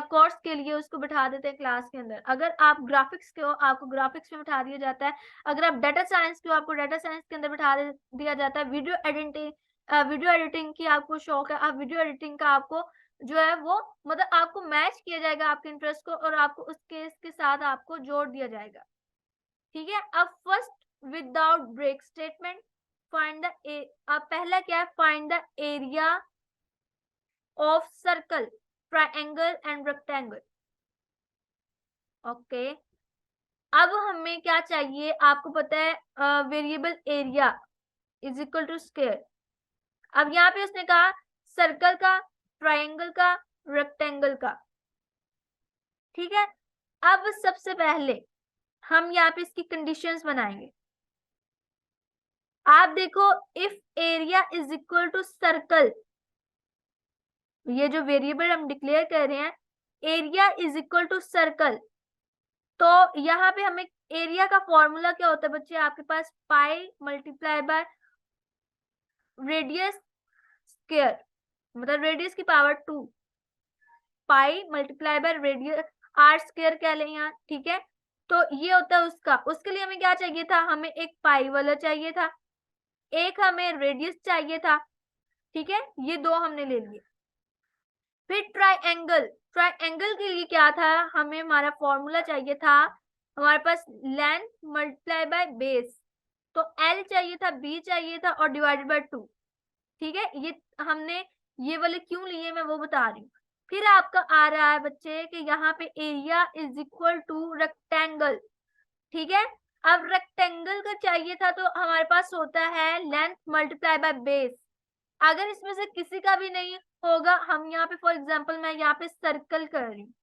कोर्स के लिए उसको बैठा देते हैं क्लास के अंदर। अगर आप ग्राफिक्स के हो आपको ग्राफिक्स में बैठा दिया जाता है। अगर आप डाटा साइंस के हो आपको डाटा साइंस के अंदर बैठा दिया जाता है। वीडियो एडिटिंग की आपको शौक है, आप वीडियो एडिटिंग का आपको जो है वो मतलब आपको मैच किया जाएगा आपके इंटरेस्ट को, और आपको उस केस के साथ आपको जोड़ दिया जाएगा, ठीक है। अब first without break statement, find the अब पहला क्या है, find the area of circle triangle and rectangle. Okay, अब हमें क्या चाहिए, आपको पता है variable area is equal to square. अब यहाँ पे उसने कहा सर्कल का, ट्रायंगल का, रेक्टेंगल का, ठीक है। अब सबसे पहले हम यहाँ पे इसकी कंडीशंस बनाएंगे। आप देखो if area is equal to circle, ये जो वेरिएबल हम डिक्लेयर कर रहे हैं, area is equal to circle, तो यहाँ पे हमें एरिया का फॉर्मूला क्या होता है बच्चे, आपके पास pi multiply by radius square, मतलब रेडियस की power 2, pi multiply by radius r square कह लें यहाँ, ठीक है। तो ये होता है उसका, उसके लिए हमें क्या चाहिए था, हमें एक पाई वाला चाहिए था, एक हमें रेडियस चाहिए था, ठीक है, ये दो हमने ले लिए। फिर ट्रायंगल, ट्रायंगल के लिए क्या था, हमें हमारा फॉर्मूला चाहिए था, हमारे पास लेंथ मल्टीप्लाई बाय बेस, तो एल चाहिए था, बी चाहिए था और डिवाइडेड बाय 2, ठीक है। ये हमने ये वाले क्यों लिए मैं वो बता रही हूँ। फिर आपका आ रहा है बच्चे कि यहाँ पे area is equal to rectangle, ठीक है। अब रेक्टेंगल का चाहिए था तो हमारे पास होता है लेंथ मल्टीप्लाई बाय बेस। अगर इसमें से किसी का भी नहीं होगा, हम यहाँ पे फॉर एग्जांपल मैं यहाँ पे सर्कल कर रही हूँ,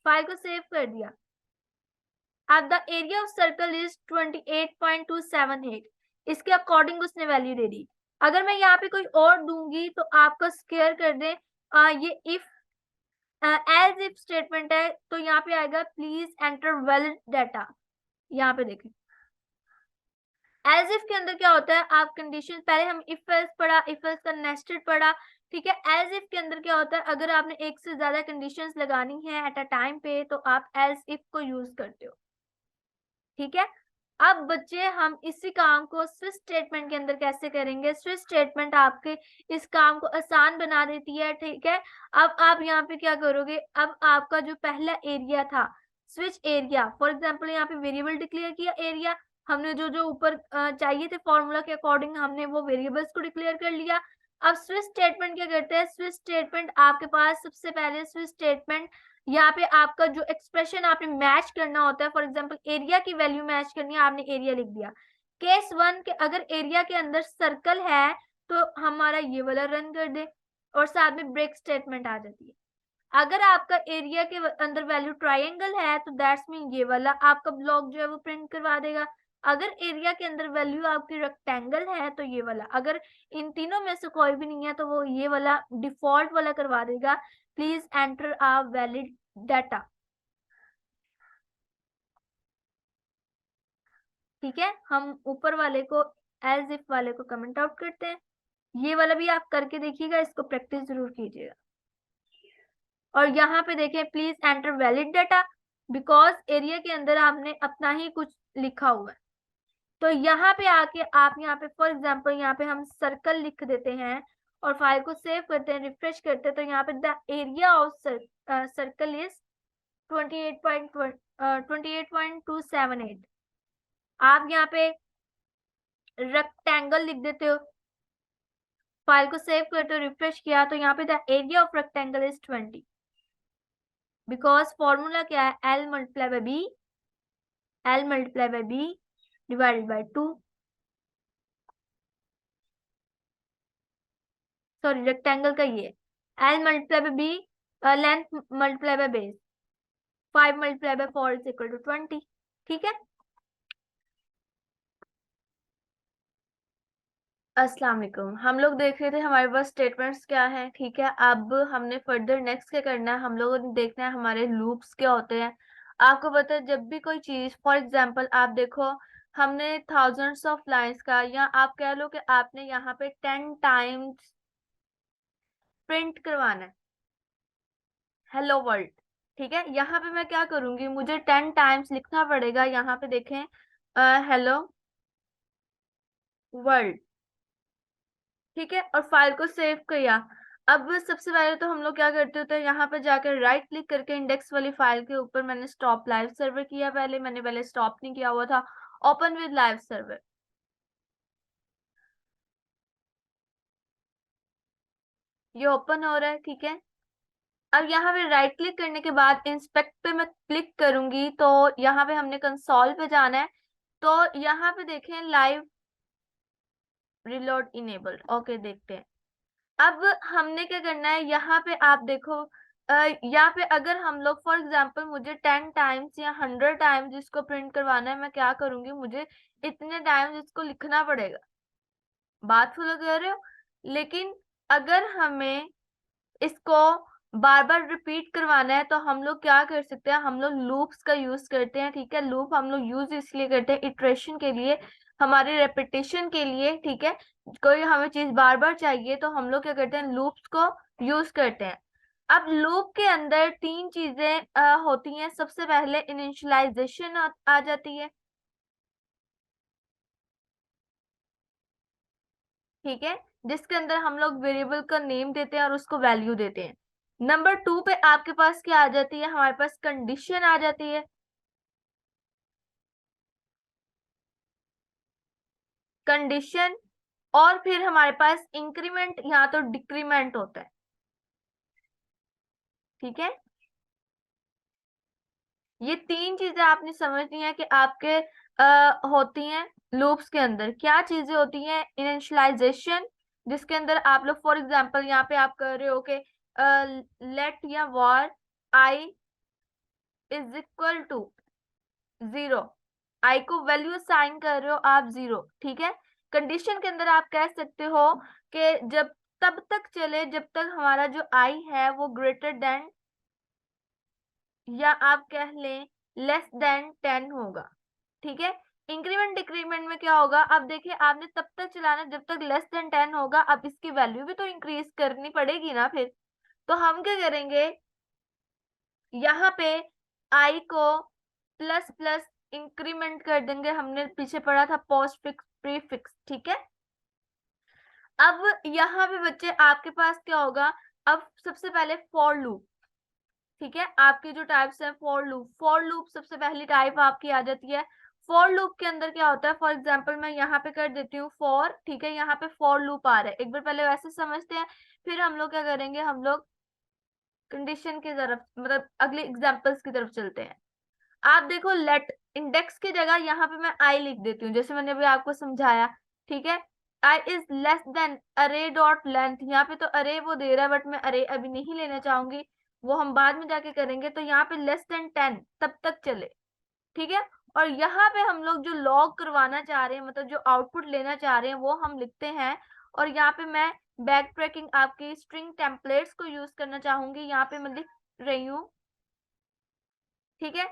फाइल को सेव कर दिया। अब the area of circle is 28.278, इसके अकॉर्डिंग उसने वैल्यू दे दी। अगर मैं यहाँ पे कोई और दूंगी तो आपका स्क्वायर कर दे, ये इफ एज इफ स्टेटमेंट है तो यहाँ पे आएगा प्लीज एंटर वैलिड डाटा। यहाँ पे देखें एज इफ के अंदर क्या होता है, आप कंडीशन पहले हम इफ एल्स पढ़ा, इफ एल्स का नेस्टेड पढ़ा, ठीक है। एज इफ के अंदर क्या होता है, अगर आपने एक से ज्यादा कंडीशंस लगानी है एट अ टाइम पे तो आप एज इफ को यूज करते हो, ठीक है। अब बच्चे हम इसी काम को स्विच स्टेटमेंट के अंदर कैसे करेंगे, स्विच स्टेटमेंट आपके इस काम को आसान बना देती है, ठीक है। अब आप यहाँ पे क्या करोगे, अब आपका जो पहला एरिया था स्विच एरिया, फॉर एग्जांपल यहाँ पे वेरिएबल डिक्लेयर किया एरिया, हमने जो जो ऊपर चाहिए थे फॉर्मूला के अकॉर्डिंग हमने वो वेरिएबल्स को डिक्लेयर कर लिया। अब स्विच स्टेटमेंट क्या करते हैं, स्विच स्टेटमेंट आपके पास सबसे पहले स्विच स्टेटमेंट यहाँ पे आपका जो एक्सप्रेशन आपने मैच करना होता है, फॉर एग्जांपल एरिया की वैल्यू मैच करनी है, आपने एरिया लिख दिया। केस 1 के अगर एरिया के अंदर सर्कल है तो हमारा ये वाला रन कर दे, और साथ में ब्रेक स्टेटमेंट आ जाती है। अगर आपका एरिया के अंदर वैल्यू ट्रायंगल है तो दैट्स मीन ये वाला आपका ब्लॉक जो है वो प्रिंट करवा देगा। अगर एरिया के अंदर वैल्यू आपकी रेक्टेंगल है तो ये वाला। अगर इन तीनों में से कोई भी नहीं है तो वो ये वाला डिफॉल्ट वाला करवा देगा, please enter a valid data. ठीक है, हम ऊपर वाले को एज इफ वाले को कमेंट आउट करते हैं। ये वाला भी आप करके देखिएगा, इसको प्रैक्टिस जरूर कीजिएगा। और यहाँ पे देखें, please enter valid data, because area के अंदर आपने अपना ही कुछ लिखा हुआ है। तो यहाँ पे आके आप यहाँ पे फॉर एग्जांपल यहाँ पे हम सर्कल लिख देते हैं और फाइल को सेव करते हैं, रिफ्रेश करते हैं, तो यहाँ पे the area of circle is 28.278। आप यहाँ पे रेक्टेंगल लिख देते हो, फाइल को सेव करते हो, रिफ्रेश किया, तो यहाँ पे the area of rectangle is 20, because formula क्या है, L multiply by B, L multiply by B divided by 2। Sorry, rectangle का ये L multiply by B, length multiply by base, 5 multiply by 4 is equal to 20। ठीक है, अस्सलाम वालेकुम। हम लोग देख रहे थे हमारे पास स्टेटमेंट्स क्या हैं। ठीक है, अब हमने फर्दर नेक्स्ट क्या करना है, हम लोगों ने देखना है हमारे लूप्स क्या होते हैं। आपको पता है जब भी कोई चीज, फॉर एग्जांपल आप देखो, हमने थाउजेंड्स ऑफ लाइंस का, या आप कह लो कि आपने यहाँ पे 10 टाइम्स प्रिंट करवाना है हेलो वर्ल्ड। ठीक है, यहाँ पे मैं क्या करूंगी, मुझे 10 टाइम्स लिखना पड़ेगा। यहाँ पे देखें, हेलो वर्ल्ड। ठीक है, और फाइल को सेव किया। अब सबसे पहले तो हम लोग क्या करते होते हैं, यहाँ पे जाकर राइट क्लिक करके इंडेक्स वाली फाइल के ऊपर मैंने स्टॉप लाइव सर्वर किया। मैंने पहले स्टॉप नहीं किया हुआ था, ओपन विद लाइव सर्वर, ये ओपन हो रहा है। ठीक है, अब यहाँ पे राइट क्लिक करने के बाद इंस्पेक्ट पे मैं क्लिक करूंगी, तो यहाँ पे हमने कंसोल पे जाना है। तो यहाँ पे देखें लाइव रिलोड इनेबल्ड, ओके देखते हैं। अब हमने क्या करना है, यहाँ पे आप देखो, यहाँ पे अगर हम लोग फॉर एग्जांपल मुझे 10 टाइम्स या 100 टाइम्स इसको प्रिंट करवाना है, मैं क्या करूंगी, मुझे इतने टाइम्स इसको लिखना पड़ेगा। बात फॉलो कर रहे हो? लेकिन अगर हमें इसको बार बार रिपीट करवाना है तो हम लोग क्या कर सकते हैं, हम लोग लूप्स का यूज करते हैं। ठीक है, लूप हम लोग यूज इसलिए करते हैं इटरेशन के लिए, हमारे रेपिटेशन के लिए। ठीक है, कोई हमें चीज बार बार चाहिए तो हम लोग क्या करते हैं, लूप्स को यूज करते हैं। अब लूप के अंदर तीन चीजें होती हैं। सबसे पहले इनिशियलाइजेशन आ जाती है। ठीक है, जिसके अंदर हम लोग वेरिएबल का नेम देते हैं और उसको वैल्यू देते हैं। नंबर 2 पे आपके पास क्या आ जाती है, हमारे पास कंडीशन आ जाती है। कंडीशन, और फिर हमारे पास इंक्रीमेंट या तो डिक्रीमेंट होता है। ठीक है, ये तीन चीजें आपने समझनी है कि आपके होती हैं लूप्स के अंदर। क्या चीजें होती हैं, इनिशियलाइजेशन, जिसके अंदर आप लोग फॉर एग्जांपल यहाँ पे आप कर रहे हो कि लेट या var I is equal to 0, I को वैल्यू साइन कर रहे हो आप 0। ठीक है, कंडीशन के अंदर आप कह सकते हो कि जब तब तक चले जब तक हमारा जो आई है वो ग्रेटर देन, या आप कह लें लेस देन 10 होगा। ठीक है, इंक्रीमेंट डिक्रीमेंट में क्या होगा, अब देखिए आपने तब तक चलाना जब तक लेस देन 10 होगा। अब इसकी वैल्यू भी तो इंक्रीज करनी पड़ेगी ना फिर। तो हम क्या करेंगे, यहाँ पे आई को प्लस प्लस इंक्रीमेंट कर देंगे। हमने पीछे पढ़ा था पोस्ट फिक्स प्री फिक्स। ठीक है, अब यहाँ पे बच्चे आपके पास क्या होगा, अब सबसे पहले फॉर लूप। ठीक है, आपके जो टाइप्स हैं फॉर लूप, फॉर लूप सबसे पहली टाइप आपकी आ जाती है। फॉर लूप के अंदर क्या होता है, फॉर एग्जांपल मैं यहाँ पे कर देती हूँ फॉर। ठीक है, यहाँ पे फॉर लूप आ रहा है, एक बार पहले वैसे समझते हैं, फिर हम लोग क्या करेंगे, हम लोग कंडीशन की तरफ, मतलब अगले एग्जांपल्स की तरफ चलते हैं। आप देखो लेट, इंडेक्स की जगह यहाँ पे मैं आई लिख देती हूँ, जैसे मैंने अभी आपको समझाया। ठीक है, आई इज लेस देन अरे डॉट लेंथ, यहाँ पे तो अरे वो दे रहा है बट मैं अरे अभी नहीं लेना चाहूंगी, वो हम बाद में जाके करेंगे। तो यहाँ पे लेस देन 10 तब तक चले। ठीक है, और यहाँ पे हम लोग जो लॉग करवाना चाह रहे हैं, मतलब जो आउटपुट लेना चाह रहे हैं, वो हम लिखते हैं। और यहाँ पे मैं बैक ट्रैकिंग आपकी स्ट्रिंग टेम्पलेट्स को यूज करना चाहूंगी, यहाँ पे मैं लिख रही हूँ। ठीक है,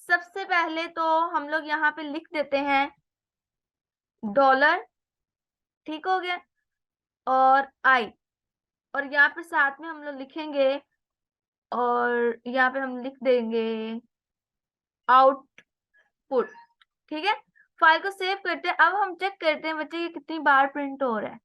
सबसे पहले तो हम लोग यहाँ पे लिख देते हैं डॉलर, ठीक हो गया, और आई, और यहाँ पे साथ में हम लोग लिखेंगे, और यहाँ पे हम लिख देंगे आउटपुट। ठीक है, फाइल को सेव करते हैं। अब हम चेक करते हैं बच्चे ये कितनी बार प्रिंट हो रहा है।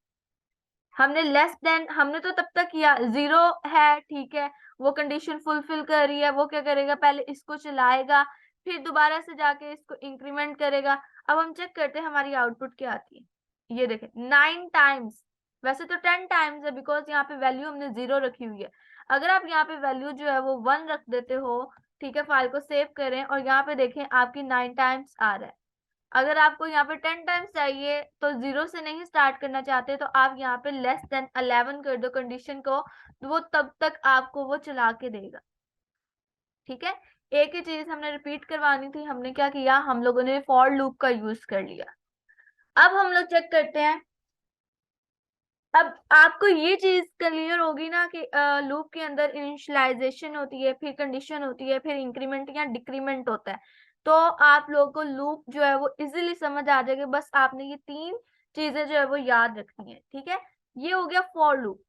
हमने लेस देन, हमने तो तब तक किया 0 है, ठीक है, वो कंडीशन फुलफिल कर रही है, वो क्या करेगा, पहले इसको चलाएगा, फिर दोबारा से जाके इसको इंक्रीमेंट करेगा। अब हम चेक करते हैं हमारी आउटपुट क्या आती है। ये देखें 9 टाइम्स, वैसे तो 10 टाइम्स है बिकॉज यहाँ पे वैल्यू हमने 0 रखी हुई है। अगर आप यहाँ पे वैल्यू जो है वो 1 रख देते हो, ठीक है, फाइल को सेव करें और यहाँ पे देखें आपकी 9 टाइम्स आ रहा है। अगर आपको यहाँ पे 10 टाइम्स चाहिए तो 0 से नहीं स्टार्ट करना चाहते तो आप यहाँ पे लेस देन 11 कर दो कंडीशन को, तो वो तब तक आपको वो चला के देगा। ठीक है, एक ही चीज हमने रिपीट करवानी थी, हमने क्या किया, हम लोगों ने फॉर लूप का यूज कर लिया। अब हम लोग चेक करते हैं। अब आपको ये चीज क्लियर होगी ना कि लूप के अंदर इनिशियलाइजेशन होती है, फिर कंडीशन होती है, फिर इंक्रीमेंट या डिक्रीमेंट होता है। तो आप लोगों को लूप जो है वो इजीली समझ आ जाएगा, बस आपने ये 3 चीजें जो है वो याद रखनी है। ठीक है, ये हो गया फॉर लूप।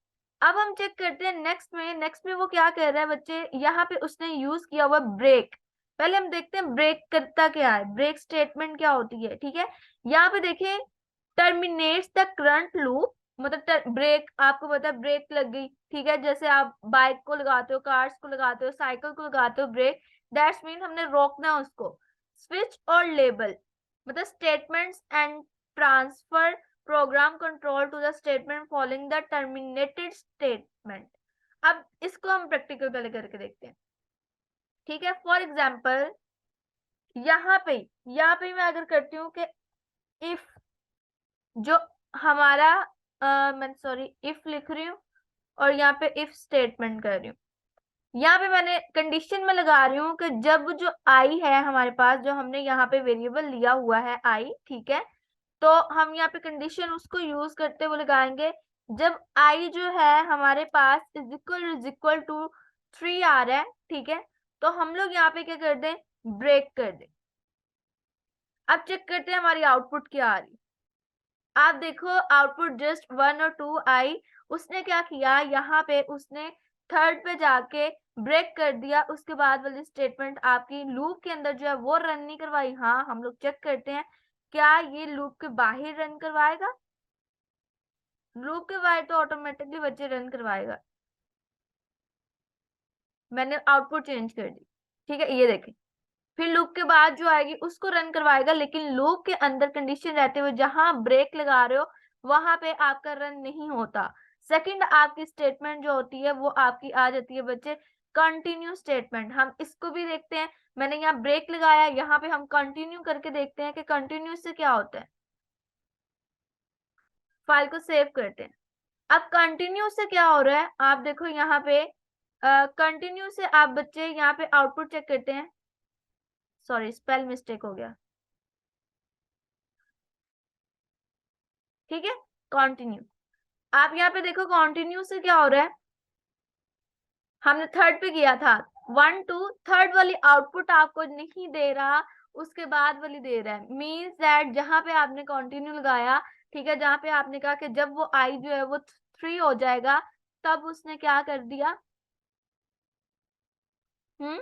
अब हम चेक करते हैं नेक्स्ट में। नेक्स्ट में वो क्या कर रहा है बच्चे, यहाँ पे उसने यूज किया हुआ ब्रेक। पहले हम देखते हैं ब्रेक करता क्या है, ब्रेक स्टेटमेंट क्या होती है। ठीक है, यहाँ पे देखें टर्मिनेट्स द करंट लूप, मतलब ब्रेक, आपको पता है ब्रेक लग गई, ठीक है, जैसे आप बाइक को लगाते हो, कार्स को लगाते हो, साइकिल को लगाते हो ब्रेक, दैट्स मीन हमने रोकना है उसको। स्विच और लेबल, मतलब statements and transfer program control to the statement following the terminated statement. अब इसको हम प्रैक्टिकल पहले करके देखते हैं। ठीक है, फॉर एग्जाम्पल यहाँ पे मैं अगर करती हूँ कि इफ, जो हमारा मैं सॉरी इफ लिख रही हूँ और यहाँ पे इफ स्टेटमेंट कर रही हूँ। यहाँ पे मैंने कंडीशन में लगा रही हूँ कि जब जो आई है हमारे पास, जो हमने यहाँ पे वेरिएबल लिया हुआ है आई, ठीक है, तो हम यहाँ पे कंडीशन उसको यूज करते हुए लगाएंगे जब आई जो है हमारे पास इज इक्वल टू 3 आ रहा है। ठीक है, तो हम लोग यहाँ पे क्या कर दें, ब्रेक कर दें। अब चेक करते हैं हमारी आउटपुट क्या आ रही है। आप देखो आउटपुट जस्ट 1 और 2 आई। उसने क्या किया, यहाँ पे उसने थर्ड पे जाके ब्रेक कर दिया, उसके बाद वाली स्टेटमेंट आपकी लूप के अंदर जो है वो रन नहीं करवाई। हाँ, हम लोग चेक करते हैं क्या ये लूप के बाहर रन करवाएगा, लूप के बाहर तो ऑटोमेटिकली बच्चे रन करवाएगा। मैंने आउटपुट चेंज कर दी, ठीक है, ये देखें, फिर लूप के बाद जो आएगी उसको रन करवाएगा, लेकिन लूप के अंदर कंडीशन रहते हुए जहां ब्रेक लगा रहे हो वहां पे आपका रन नहीं होता। सेकंड आपकी स्टेटमेंट जो होती है वो आपकी आ जाती है बच्चे कंटिन्यू स्टेटमेंट। हम इसको भी देखते हैं, मैंने यहाँ ब्रेक लगाया, यहाँ पे हम कंटिन्यू करके देखते हैं कि कंटिन्यू से क्या होता है। फाइल को सेव करते हैं। अब कंटिन्यू से क्या हो रहा है, आप देखो यहाँ पे कंटिन्यू से आप बच्चे यहाँ पे आउटपुट चेक करते हैं। सॉरी, स्पेल मिस्टेक हो गया। ठीक है, कंटिन्यू, आप यहाँ पे देखो कंटिन्यू से क्या हो रहा है, हमने थर्ड पे किया था 1 2, थर्ड वाली आउटपुट आपको नहीं दे रहा, उसके बाद वाली दे रहा है। मीन्स दैट जहां पे आपने कंटिन्यू लगाया, ठीक है, जहां पे आपने कहा कि जब वो आई जो है वो 3 हो जाएगा, तब उसने क्या कर दिया, हम्म,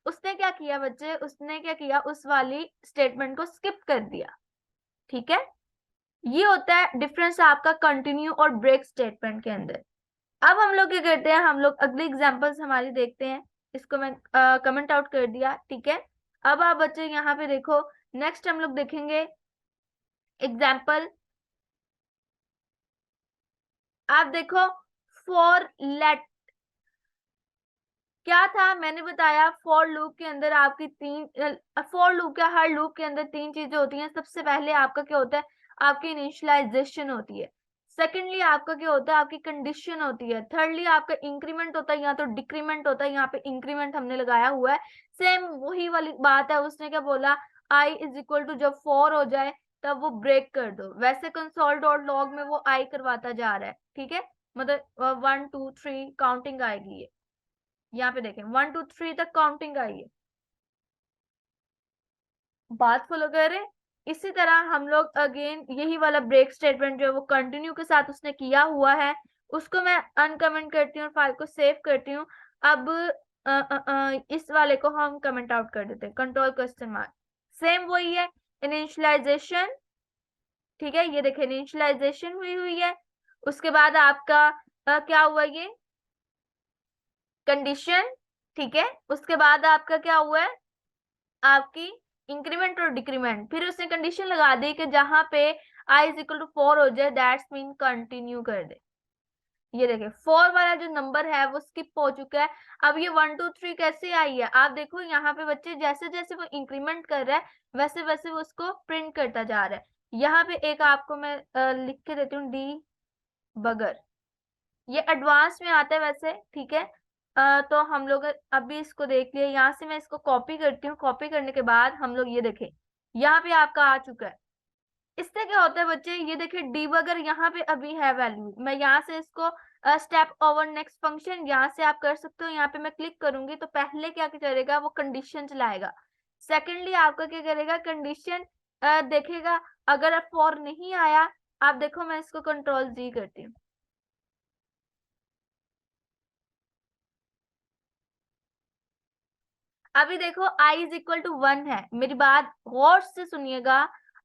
उसने क्या किया बच्चे, उसने क्या किया, उस वाली स्टेटमेंट को स्किप कर दिया। ठीक है, ये होता है डिफरेंस आपका कंटिन्यू और ब्रेक स्टेटमेंट के अंदर। अब हम लोग क्या करते हैं, हम लोग अगली एग्जांपल्स हमारी देखते हैं। इसको मैं कमेंट आउट कर दिया, ठीक है। अब आप बच्चे यहाँ पे देखो, नेक्स्ट हम लोग देखेंगे एग्जांपल। आप देखो फॉर लेट, क्या था मैंने बताया, फॉर लूप के अंदर आपकी फॉर लूप क्या, हर लूप के अंदर तीन चीजें होती हैं। सबसे पहले आपका क्या होता है, आपकी इनिशियलाइजेशन होती है। सेकेंडली आपका क्या होता है, आपकी कंडीशन होती है। थर्डली आपका इंक्रीमेंट होता है, या तो डिक्रीमेंट होता है। यहाँ पे इंक्रीमेंट हमने लगाया हुआ है। सेम वही वाली बात है, उसने क्या बोला, आई इज इक्वल टू जब फॉर हो जाए तब वो ब्रेक कर दो। वैसे कंसोल डॉट लॉग में वो आई करवाता जा रहा है, ठीक है। मतलब 1 2 3 काउंटिंग आएगी ये। यहाँ पे देखें 1 2 3 तक काउंटिंग आई है। बात फॉलो कर रहे हैं। इसी तरह हम लोग अगेन यही वाला ब्रेक स्टेटमेंट जो है वो कंटिन्यू के साथ उसने किया हुआ है, उसको मैं अनकमेंट करती हूँ और फाइल को सेव करती हूँ। अब इस वाले को हम कमेंट आउट कर देते हैं, कंट्रोल क्वेश्चन मार्क। सेम वही है, इनिशियलाइजेशन, ठीक है। ये देखिए इनिशियलाइजेशन हुई हुई है। उसके बाद आपका क्या हुआ, ये कंडीशन, ठीक है। उसके बाद आपका क्या हुआ है, आपकी इंक्रीमेंट और डिक्रीमेंट। फिर उसने कंडीशन लगा दी कि जहां पे आई इज इक्वल टू 4 हो जाए, दैट्स मीन कंटिन्यू कर दे। ये देखिए 4 वाला जो नंबर है वो स्किप हो चुका है। अब ये 1 2 3 कैसे आई है, आप देखो यहाँ पे बच्चे जैसे जैसे वो इंक्रीमेंट कर रहा है वैसे वैसे वो उसको प्रिंट करता जा रहा है। यहाँ पे एक आपको मैं लिख के देती हूँ, डी बगर। ये एडवांस में आता है वैसे, ठीक है। तो हम लोग अभी इसको देख लिए। यहाँ से मैं इसको कॉपी करती हूँ। कॉपी करने के बाद हम लोग ये देखें, यहाँ पे आपका आ चुका है। इससे क्या होता है बच्चे, ये देखिए डीबगर यहाँ पे अभी है वैल्यू। मैं यहाँ से इसको स्टेप ओवर नेक्स्ट फंक्शन यहाँ से आप कर सकते हो। यहाँ पे मैं क्लिक करूंगी तो पहले क्या करेगा, वो कंडीशन चलाएगा। सेकेंडली आपका क्या करेगा, कंडीशन देखेगा। अगर फॉर नहीं आया, आप देखो मैं इसको कंट्रोल जी करती हूँ। अभी देखो आई इज इक्वल टू 1 है, मेरी बात गौर से सुनिएगा।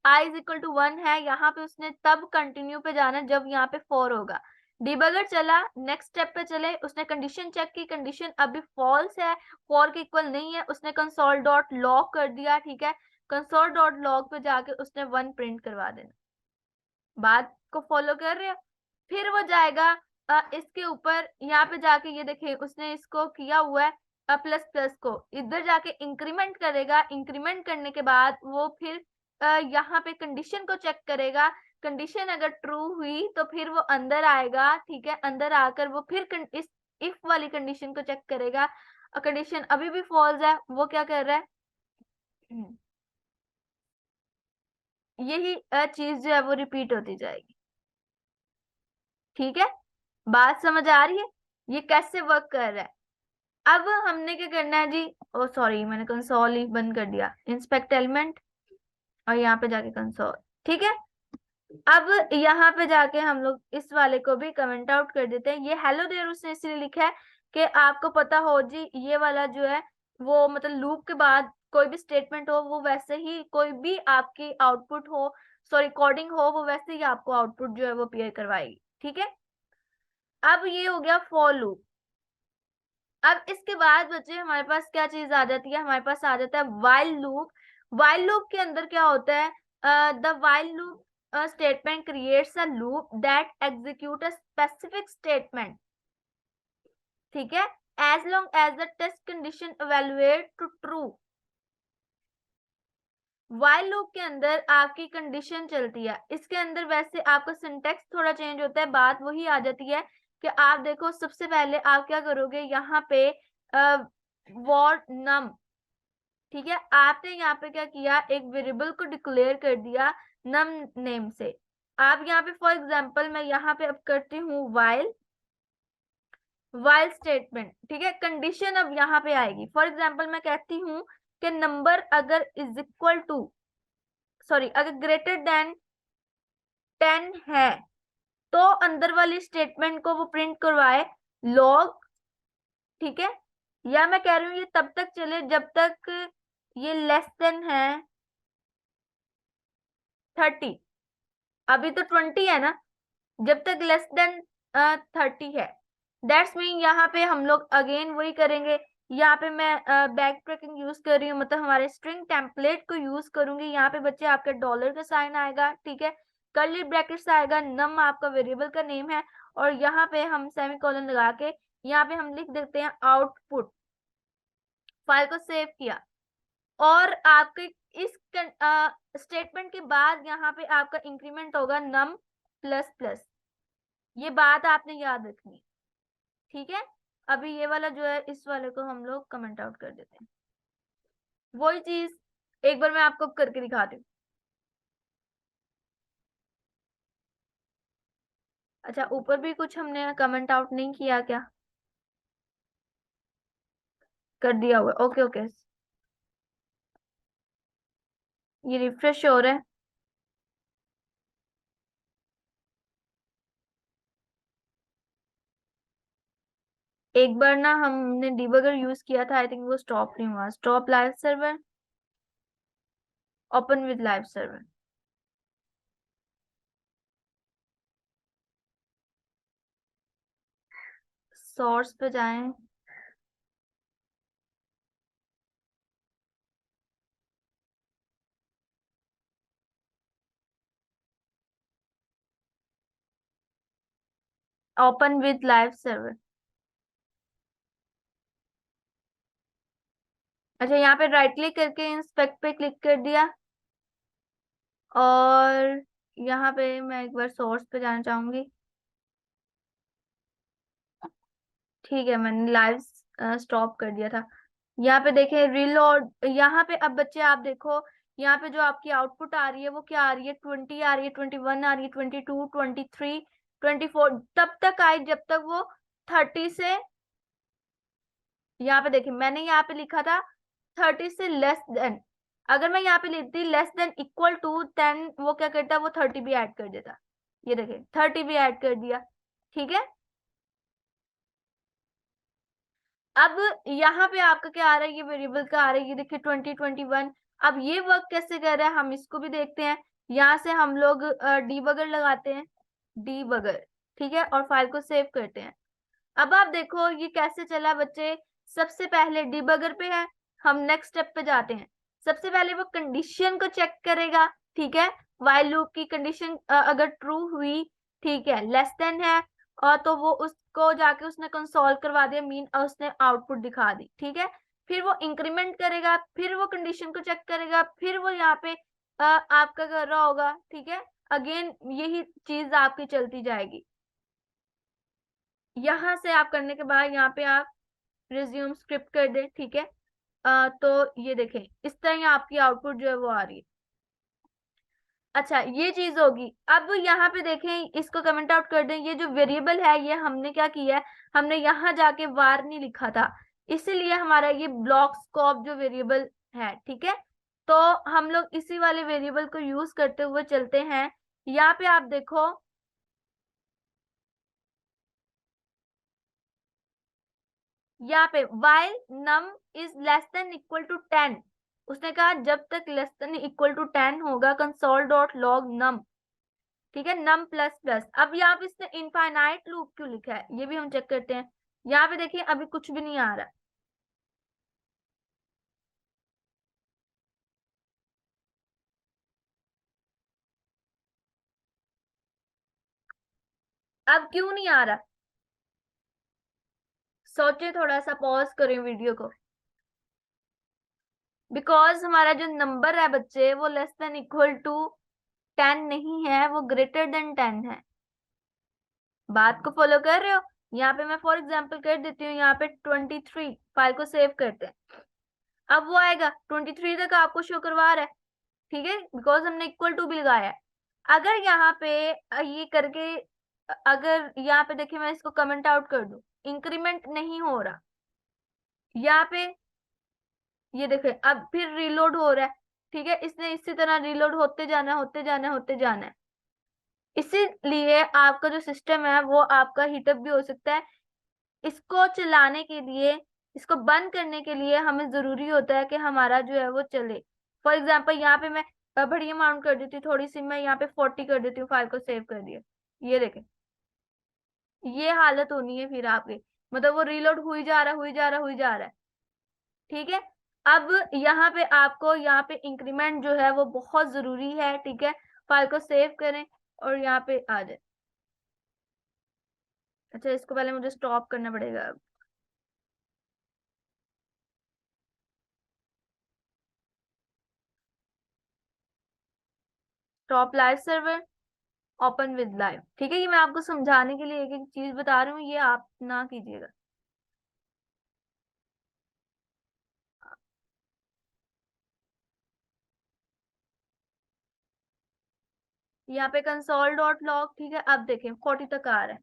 आई इज इक्वल टू 1 है, यहाँ पे उसने तब कंटिन्यू पे जाना जब यहाँ पे 4 होगा। डिबगर चला, नेक्स्ट स्टेप पे चले, उसने कंडीशन चेक की, कंडीशन अभी फॉल्स है, 4 के इक्वल नहीं है। उसने कंसोल डॉट लॉग कर दिया, ठीक है। कंसोल डॉट लॉग पे जाके उसने 1 प्रिंट करवा देना। बात को फॉलो कर रहे हो। फिर वो जाएगा इसके ऊपर, यहाँ पे जाके ये देखिए उसने इसको किया हुआ है प्लस प्लस को, इधर जाके इंक्रीमेंट करेगा। इंक्रीमेंट करने के बाद वो फिर यहाँ पे कंडीशन को चेक करेगा। कंडीशन अगर ट्रू हुई तो फिर वो अंदर आएगा, ठीक है। अंदर आकर वो फिर इस इफ वाली कंडीशन को चेक करेगा। कंडीशन अभी भी फॉल्स है, वो क्या कर रहा है, यही चीज जो है वो रिपीट होती जाएगी, ठीक है। बात समझ आ रही है, ये कैसे वर्क कर रहा है। अब हमने क्या करना है जी, ओ सॉरी मैंने कंसोल ही बंद कर दिया, इंस्पेक्ट एलिमेंट और यहाँ पे जाके कंसोल, ठीक है। अब यहाँ पे जाके हम लोग इस वाले को भी कमेंट आउट कर देते हैं। ये हेलो देयर उसने इसलिए लिखा है कि आपको पता हो जी, ये वाला जो है वो मतलब लूप के बाद कोई भी स्टेटमेंट हो वो वैसे ही, कोई भी आपकी आउटपुट हो, सॉरी कोडिंग हो, वो वैसे ही आपको आउटपुट जो है वो अपीयर करवाएगी, ठीक है। अब ये हो गया फॉर लूप। अब इसके बाद बच्चे हमारे पास क्या चीज आ जाती है, हमारे पास आ जाता है वाइल लूप। वाइल लूप के अंदर क्या होता है, the while loop statement creates a loop that execute a specific statement, ठीक है, as long as the test condition evaluate to true. While loop के अंदर आपकी कंडीशन चलती है। इसके अंदर वैसे आपका सिंटेक्स थोड़ा चेंज होता है, बात वही आ जाती है कि आप देखो सबसे पहले आप क्या करोगे, यहाँ पे वॉट नम, ठीक है। आपने यहाँ पे क्या किया, एक वेरिएबल को डिक्लेयर कर दिया नम नेम से। आप यहाँ पे फॉर एग्जांपल मैं यहाँ पे अब करती हूँ वाइल, वाइल स्टेटमेंट, ठीक है। कंडीशन अब यहाँ पे आएगी। फॉर एग्जांपल मैं कहती हूँ कि नंबर अगर इज इक्वल टू, सॉरी अगर ग्रेटर देन 10 है तो अंदर वाली स्टेटमेंट को वो प्रिंट करवाए लॉग, ठीक है। या मैं कह रही हूँ ये तब तक चले जब तक ये लेस देन है 30। अभी तो 20 है ना, जब तक लेस देन 30 है, दैट्स मीन यहाँ पे हम लोग अगेन वही करेंगे। यहाँ पे मैं बैक ट्रैकिंग यूज कर रही हूँ, मतलब हमारे स्ट्रिंग टेम्पलेट को यूज करूंगी। यहाँ पे बच्चे आपका डॉलर का साइन आएगा, ठीक है। कर्ली ब्रैकेट्स आएगा, नम आपका वेरिएबल का नेम है, और यहाँ पे हम सेमीकोलन लगा के यहाँ पे हम लिख देते हैं आउटपुट, फाइल को सेव किया, और आपके इस स्टेटमेंट के बाद यहाँ पे आपका इंक्रीमेंट होगा नम प्लस प्लस। ये बात आपने याद रखनी है, ठीक है। अभी ये वाला जो है, इस वाले को हम लोग कमेंट आउट कर देते हैं। वही चीज एक बार मैं आपको करके दिखाती हूँ। अच्छा, ऊपर भी कुछ हमने कमेंट आउट नहीं किया क्या? कर दिया हुआ, ओके ओके। ये रिफ्रेश हो रहा है। एक बार ना हमने डिबगर यूज किया था, आई थिंक वो स्टॉप नहीं हुआ। Stop live server, open with live server. Source पे जाएं। Open with live server. अच्छा, यहाँ पे राइट क्लिक करके इंस्पेक्ट पे क्लिक कर दिया, और यहाँ पे मैं एक बार सोर्स पे जाना चाहूंगी। ठीक है, मैंने लाइव स्टॉप कर दिया था। यहाँ पे देखें रीलोड, यहाँ पे अब बच्चे आप देखो, यहाँ पे जो आपकी आउटपुट आ रही है वो क्या आ रही है, 20 आ रही है, 21 आ रही है, 22, 23, 24, तब तक आई जब तक वो 30 से, यहाँ पे देखिए मैंने यहाँ पे लिखा था 30 से लेस देन। अगर मैं यहाँ पे लिखती लेस देन इक्वल टू 10, वो क्या करता, वो 30 भी ऐड कर देता। ये देखिए 30 भी ऐड कर दिया, ठीक है। अब यहाँ पे आपका क्या आ रहा है, ये वेरिएबल का आ रहा है, ये देखिए 2021। अब ये वर्क कैसे कर रहा है हम इसको भी देखते हैं। यहाँ से हम लोग डीबगर लगाते हैं, डीबगर, ठीक है, और फाइल को सेव करते हैं। अब आप देखो ये कैसे चला बच्चे। सबसे पहले डिबगर पे है, हम नेक्स्ट स्टेप पे जाते हैं। सबसे पहले वो कंडीशन को चेक करेगा, ठीक है। व्हाइल लूप की कंडीशन अगर ट्रू हुई, ठीक है, लेस देन है, और तो वो उसको जाके उसने कंसोल करवा दिया, मीन उसने आउटपुट दिखा दी, ठीक है। फिर वो इंक्रीमेंट करेगा, फिर वो कंडीशन को चेक करेगा, फिर वो यहाँ पे आपका कर रहा होगा, ठीक है। अगेन यही चीज आपकी चलती जाएगी। यहाँ से आप करने के बाद यहाँ पे आप रिज्यूम स्क्रिप्ट कर दे, ठीक है। तो ये देखें इस तरह यहाँ आपकी आउटपुट जो है वो आ रही है। अच्छा, ये चीज होगी। अब यहाँ पे देखें, इसको कमेंट आउट कर दें। ये जो वेरिएबल है ये हमने क्या किया है, हमने यहाँ जाके वार नहीं लिखा था, इसीलिए हमारा ये ब्लॉक स्कोप जो वेरिएबल है, ठीक है। तो हम लोग इसी वाले वेरिएबल को यूज करते हुए चलते हैं। यहाँ पे आप देखो, यहाँ पे while num is less than equal to 10, उसने कहा जब तक लेस देन इक्वल टू 10 होगा कंसोल डॉट लॉग नम, ठीक है, नम प्लस प्लस। अब यहाँ पे इसने इनफाइनाइट लूप क्यों लिखा है ये भी हम चेक करते हैं। यहाँ पे देखिए अभी कुछ भी नहीं आ रहा। अब क्यों नहीं आ रहा, सोचे, थोड़ा सा पॉज करें वीडियो को। बिकॉज हमारा जो नंबर है बच्चे वो लेस देन इक्वल टू 10 नहीं है, वो ग्रेटर देन 10 है। बात को फॉलो कर रहे हो? यहाँ पे मैं फॉर एग्जाम्पल कर देती हूँ, यहाँ पे 23, फाइल को सेव करते हैं। अब वो आएगा 23 तक आपको शो करवा रहा है, ठीक है, बिकॉज हमने इक्वल टू भी लगाया है। अगर यहाँ पे ये करके, अगर यहाँ पे देखिए मैं इसको कमेंट आउट कर दूं, इंक्रीमेंट नहीं हो रहा, यहाँ पे ये देखे अब फिर रीलोड हो रहा है, ठीक है। इसने इसी तरह रीलोड होते जाना है, होते जाना है, होते जाना है। इसीलिए आपका जो सिस्टम है वो आपका हीटअप भी हो सकता है। इसको चलाने के लिए, इसको बंद करने के लिए हमें जरूरी होता है कि हमारा जो है वो चले। फॉर एग्जाम्पल यहाँ पे मैं बड़ी अमाउंट कर देती हूँ, थोड़ी सी मैं यहाँ पे 40 कर देती हूँ, फाइल को सेव कर दिया। ये देखें, ये हालत होनी है फिर आपकी, मतलब वो रीलोड हुई जा रहा, हुई जा रहा, हुई जा रहा है, ठीक है। अब यहाँ पे आपको यहाँ पे इंक्रीमेंट जो है वो बहुत जरूरी है, ठीक है। फाइल को सेव करें और यहाँ पे आ जाए। अच्छा, इसको पहले मुझे स्टॉप करना पड़ेगा। Top live server, open with live. ठीक है, ये मैं आपको समझाने के लिए एक एक चीज बता रही हूँ, ये आप ना कीजिएगा। यहाँ पे कंसोल डॉट लॉग, ठीक है, अब देखें 40 तक आ रहा है।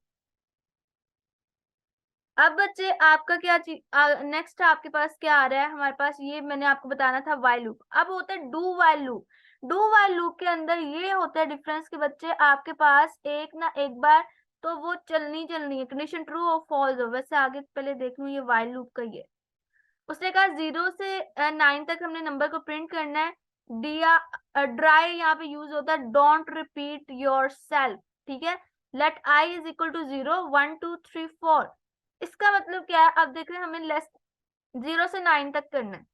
अब बच्चे आपका क्या चीज, नेक्स्ट आपके पास क्या आ रहा है, हमारे पास ये मैंने आपको बताना था वाइल लूप। अब होता है do while loop. Do while loop के अंदर ये होता है डिफरेंस के बच्चे, आपके पास एक ना एक बार तो वो चलनी चलनी है, कंडीशन ट्रू और फॉल्स हो। वैसे आगे पहले देख लूं, ये वाइल लूप का ही है। उसने कहा 0 से 9 तक हमने नंबर को प्रिंट करना है। डिया ड्राई यहाँ पे यूज होता है, डोंट रिपीट योर सेल्फ। ठीक है, let I is equal to 0 1 2 3 4। इसका मतलब क्या है, अब देख रहे हैं हमें लेस 0 से 9 तक करना है।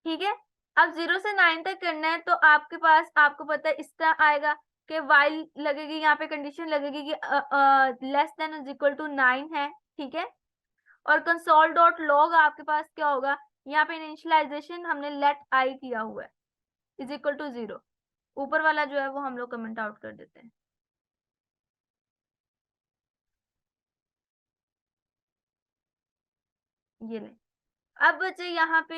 ठीक है, अब 0 से 9 तक करना है, तो आपके पास आपको पता है इस तरह आएगा कि वाइल लगेगी, यहाँ पे कंडीशन लगेगी कि less than is equal to 9 है। ठीक है, और कंसोल डॉट लॉग आपके पास क्या होगा, यहाँ पे इनिशियलाइजेशन हमने लेट आई किया हुआ है, इज इक्वल टू 0। ऊपर वाला जो है वो हम लोग कमेंट आउट कर देते हैं। ये ले, अब बचे यहाँ पे,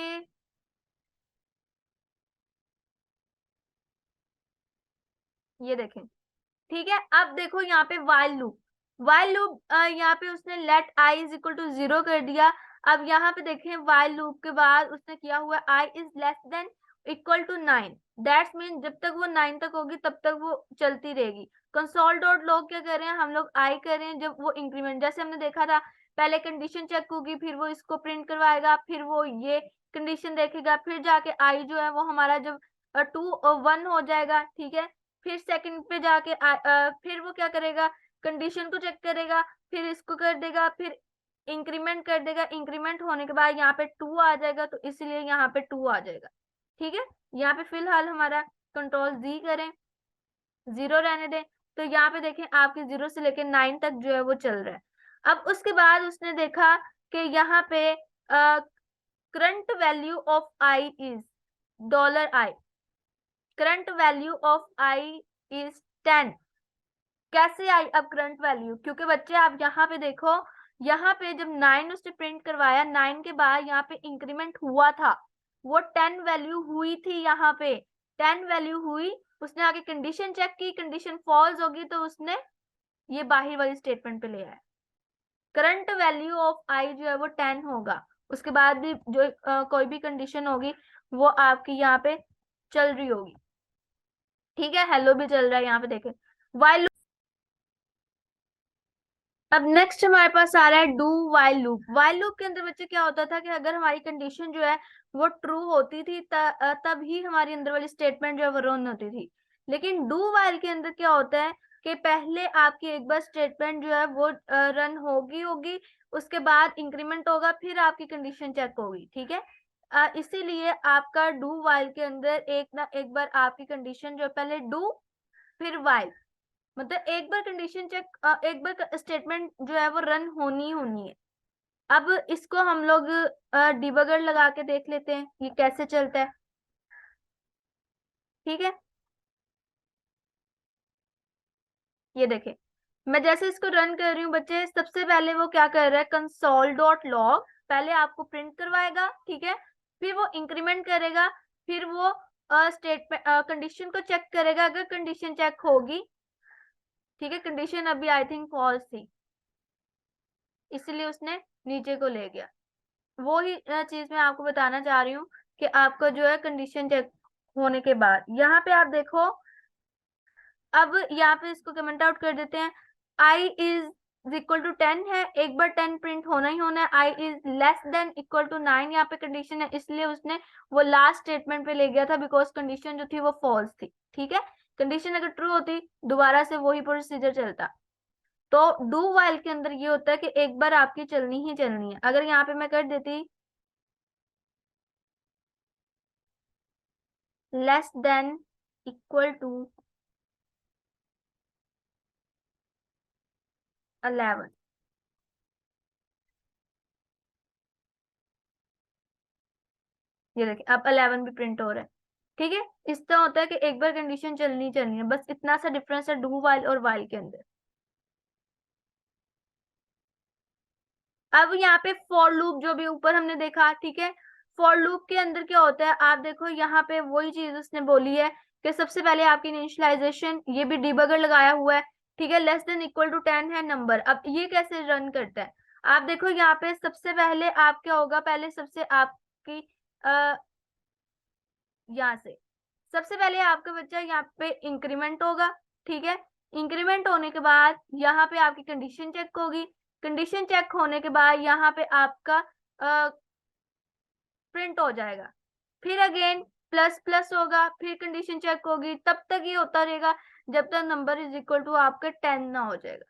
ये देखें। ठीक है, अब देखो यहाँ पे वाइल लूप। वाइल लूप यहाँ पे उसने let I is equal to 0 कर दिया। अब यहाँ पे देखें वाइल लूप के बाद उसने किया हुआ i is less than equal to 9। That's mean जब तक वो 9 तक होगी तब तक वो चलती रहेगी। कंसोल डॉट लॉग क्या कर रहे हैं हम लोग, आई कर रहे हैं जब वो इंक्रीमेंट, जैसे हमने देखा था पहले कंडीशन चेक होगी, फिर वो इसको प्रिंट करवाएगा, फिर वो ये कंडीशन देखेगा, फिर जाके आई जो है वो हमारा जब 2 1 हो जाएगा। ठीक है, फिर सेकंड पे जाके फिर वो क्या करेगा, कंडीशन को चेक करेगा, फिर इसको कर देगा, फिर इंक्रीमेंट कर देगा। इंक्रीमेंट होने के बाद यहाँ पे 2 आ जाएगा, तो इसलिए यहाँ पे 2 आ जाएगा। ठीक है, यहाँ पे फिलहाल हमारा कंट्रोल जी करें, 0 रहने दें, तो यहाँ पे देखें आपके 0 से लेके 9 तक जो है वो चल रहा है। अब उसके बाद उसने देखा कि यहाँ पे current value of I is $i, current value of I is 10। कैसे आई अब करंट वैल्यू, क्योंकि बच्चे आप यहाँ पे देखो, यहाँ पे जब 9 उसने प्रिंट करवाया, 9 के बाद यहाँ पे इंक्रीमेंट हुआ था, वो 10 वैल्यू हुई थी, यहाँ पे 10 वैल्यू हुई। उसने आगे कंडीशन चेक की, कंडीशन फॉल्स होगी तो उसने ये बाहर वाली स्टेटमेंट पे ले आया। करंट वैल्यू ऑफ आई जो है वो 10 होगा। उसके बाद भी जो कोई भी कंडीशन होगी वो आपकी यहाँ पे चल रही होगी। ठीक है, हेलो भी चल रहा है यहाँ पे देखें। वाइल, अब नेक्स्ट हमारे पास आ रहा है do while loop. While loop के अंदर बच्चे क्या होता था कि अगर हमारी कंडीशन जो है वो ट्रू होती थी तब ही हमारी अंदर वाली स्टेटमेंट जो है वो रन होती थी। लेकिन डू वाइल के अंदर क्या होता है कि पहले आपकी एक बार स्टेटमेंट जो है वो रन होगी होगी, उसके बाद इंक्रीमेंट होगा, फिर आपकी कंडीशन चेक होगी। ठीक है, इसीलिए आपका डू वाइल के अंदर एक ना एक बार आपकी कंडीशन जो है पहले डू फिर वाइल, मतलब एक बार कंडीशन चेक, एक बार स्टेटमेंट जो है वो रन होनी होनी है। अब इसको हम लोग डिबगर लगा के देख लेते हैं ये कैसे चलता है। ठीक है, ये देखें, मैं जैसे इसको रन कर रही हूँ बच्चे, सबसे पहले वो क्या कर रहा है, कंसोल डॉट लॉग पहले आपको प्रिंट करवाएगा। ठीक है, फिर वो इंक्रीमेंट करेगा, फिर वो स्टेटमेंट कंडीशन को चेक करेगा, अगर कंडीशन चेक होगी। ठीक है, कंडीशन अभी आई थिंक फॉल्स थी, इसलिए उसने नीचे को ले गया। वो ही चीज मैं आपको बताना चाह रही हूँ कि आपका जो है कंडीशन चेक होने के बाद यहाँ पे आप देखो, अब यहाँ पे इसको कमेंट आउट कर देते हैं। आई इज इक्वल टू 10 है, एक बार 10 प्रिंट होना ही होना है। I is less than equal to 9 यहाँ पे कंडीशन है, इसलिए उसने वो लास्ट स्टेटमेंट पे ले गया था, बिकॉज कंडीशन जो थी वो फॉल्स थी। ठीक है, कंडीशन अगर ट्रू होती दोबारा से वही प्रोसीजर चलता। तो डू वाइल के अंदर ये होता है कि एक बार आपकी चलनी ही चलनी है। अगर यहाँ पे मैं कर देती लेस देन इक्वल टू 11, ये देखिए अब 11 भी प्रिंट हो रहा है। ठीक है, इस तरह होता है कि एक बार कंडीशन चलनी चलनी है, बस इतना सा डिफरेंस है डू वाइल और वाइल के अंदर। अब यहाँ पे फॉर लूप जो भी ऊपर हमने देखा, ठीक है, फॉर लूप के अंदर क्या होता है, आप देखो यहाँ पे वही चीज उसने बोली है कि सबसे पहले आपकी इनिशियलाइजेशन, ये भी डिबगर लगाया हुआ है, ठीक है, लेस देन इक्वल टू 10 है नंबर। अब ये कैसे रन करता है, आप देखो यहाँ पे सबसे पहले आप क्या होगा, पहले सबसे आपकी यहाँ से सबसे पहले आपका बच्चा यहाँ पे इंक्रीमेंट होगा, ठीक है, इंक्रीमेंट होने के बाद यहाँ पे आपकी कंडीशन चेक होगी, कंडीशन चेक होने के बाद यहाँ पे आपका प्रिंट हो जाएगा, फिर अगेन प्लस प्लस होगा, फिर कंडीशन चेक होगी, तब तक ये होता रहेगा जब तक नंबर इज इक्वल टू आपका 10 ना हो जाएगा।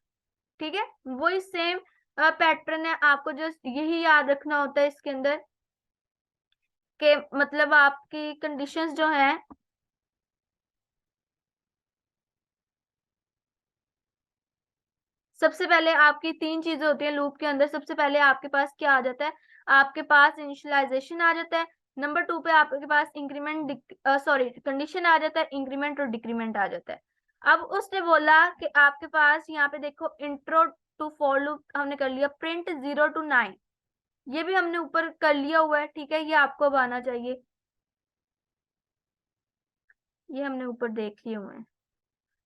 ठीक है, वही सेम पैटर्न है, आपको जस्ट यही याद रखना होता है इसके अंदर के मतलब आपकी कंडीशंस जो है, सबसे पहले आपकी तीन चीजें होती है लूप के अंदर। सबसे पहले आपके पास क्या आ जाता है, आपके पास इनिशियलाइजेशन आ जाता है, नंबर 2 पे आपके पास इंक्रीमेंट सॉरी कंडीशन आ जाता है, इंक्रीमेंट और डिक्रीमेंट आ जाता है। अब उसने बोला कि आपके पास यहाँ पे देखो इंट्रो टू फॉर लूप हमने कर लिया, प्रिंट 0 to 9 ये भी हमने ऊपर कर लिया हुआ है, ठीक है, ये आपको अब आना चाहिए, ये हमने ऊपर देख लिए हुए हैं।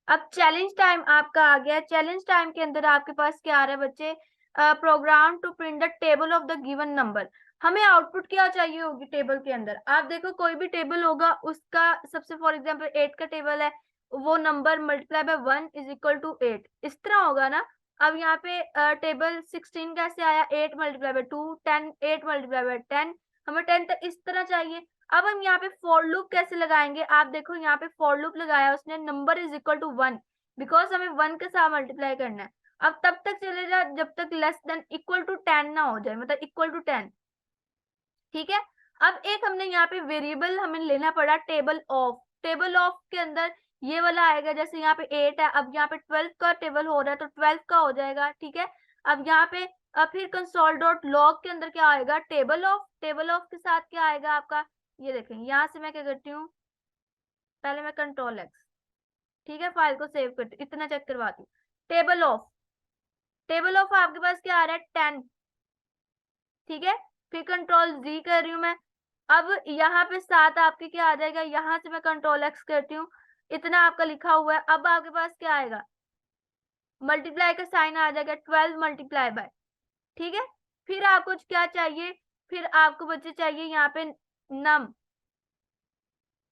अब चैलेंज टाइम आपका आ गया, चैलेंज टाइम के अंदर आपके पास क्या आ रहा है बच्चे, program to print the table of the given number. हमें आउटपुट क्या चाहिए होगी टेबल के अंदर, आप देखो कोई भी टेबल होगा उसका सबसे फॉर एग्जांपल 8 का टेबल है, वो number multiply by 1 is equal to 8 इस तरह होगा ना। अब यहाँ पे टेबल 16 कैसे आया, 8 मल्टीप्लाई बाय 2 10, 8 मल्टीप्लाई बाय 10, हमें 10 तक इस तरह चाहिए। अब हम यहाँ पे फॉर लूप कैसे लगाएंगे, आप देखो यहाँ पे फॉर लूप लगाया उसने, number is equal to 1 because हमें 1 के साथ मल्टीप्लाई करना है। अब तब तक चलेगा जब तक लेस देन इक्वल टू 10 ना हो जाए, मतलब इक्वल टू 10, ठीक है। अब एक हमने यहाँ पे वेरिएबल हमें लेना पड़ा टेबल ऑफ, टेबल ऑफ के अंदर ये वाला आएगा, जैसे यहाँ पे 8 है, अब यहाँ पे 12 का टेबल हो रहा है तो 12 का हो जाएगा, ठीक है। अब यहाँ पे अब फिर कंसोल डॉट लॉग के अंदर क्या आएगा, टेबल ऑफ, टेबल ऑफ के साथ क्या आएगा आपका, ये देखें यहाँ से मैं क्या करती हूँ, पहले मैं कंट्रोल एक्स, ठीक है, फाइल को सेव करती हूँ, इतना चेक करवाती हूँ, टेबल ऑफ, टेबल ऑफ आपके पास क्या आ रहा है 10, ठीक है, फिर कंट्रोल जी कर रही हूँ मैं। अब यहाँ पे 7 आपके क्या आ जाएगा, यहाँ से मैं कंट्रोल एक्स करती हूँ, इतना आपका लिखा हुआ है। अब आपके पास क्या आएगा, मल्टीप्लाई का साइन आ जाएगा, 12 मल्टीप्लाई बाय, ठीक है। फिर आपको क्या चाहिए, फिर आपको बच्चे चाहिए यहाँ पे नम,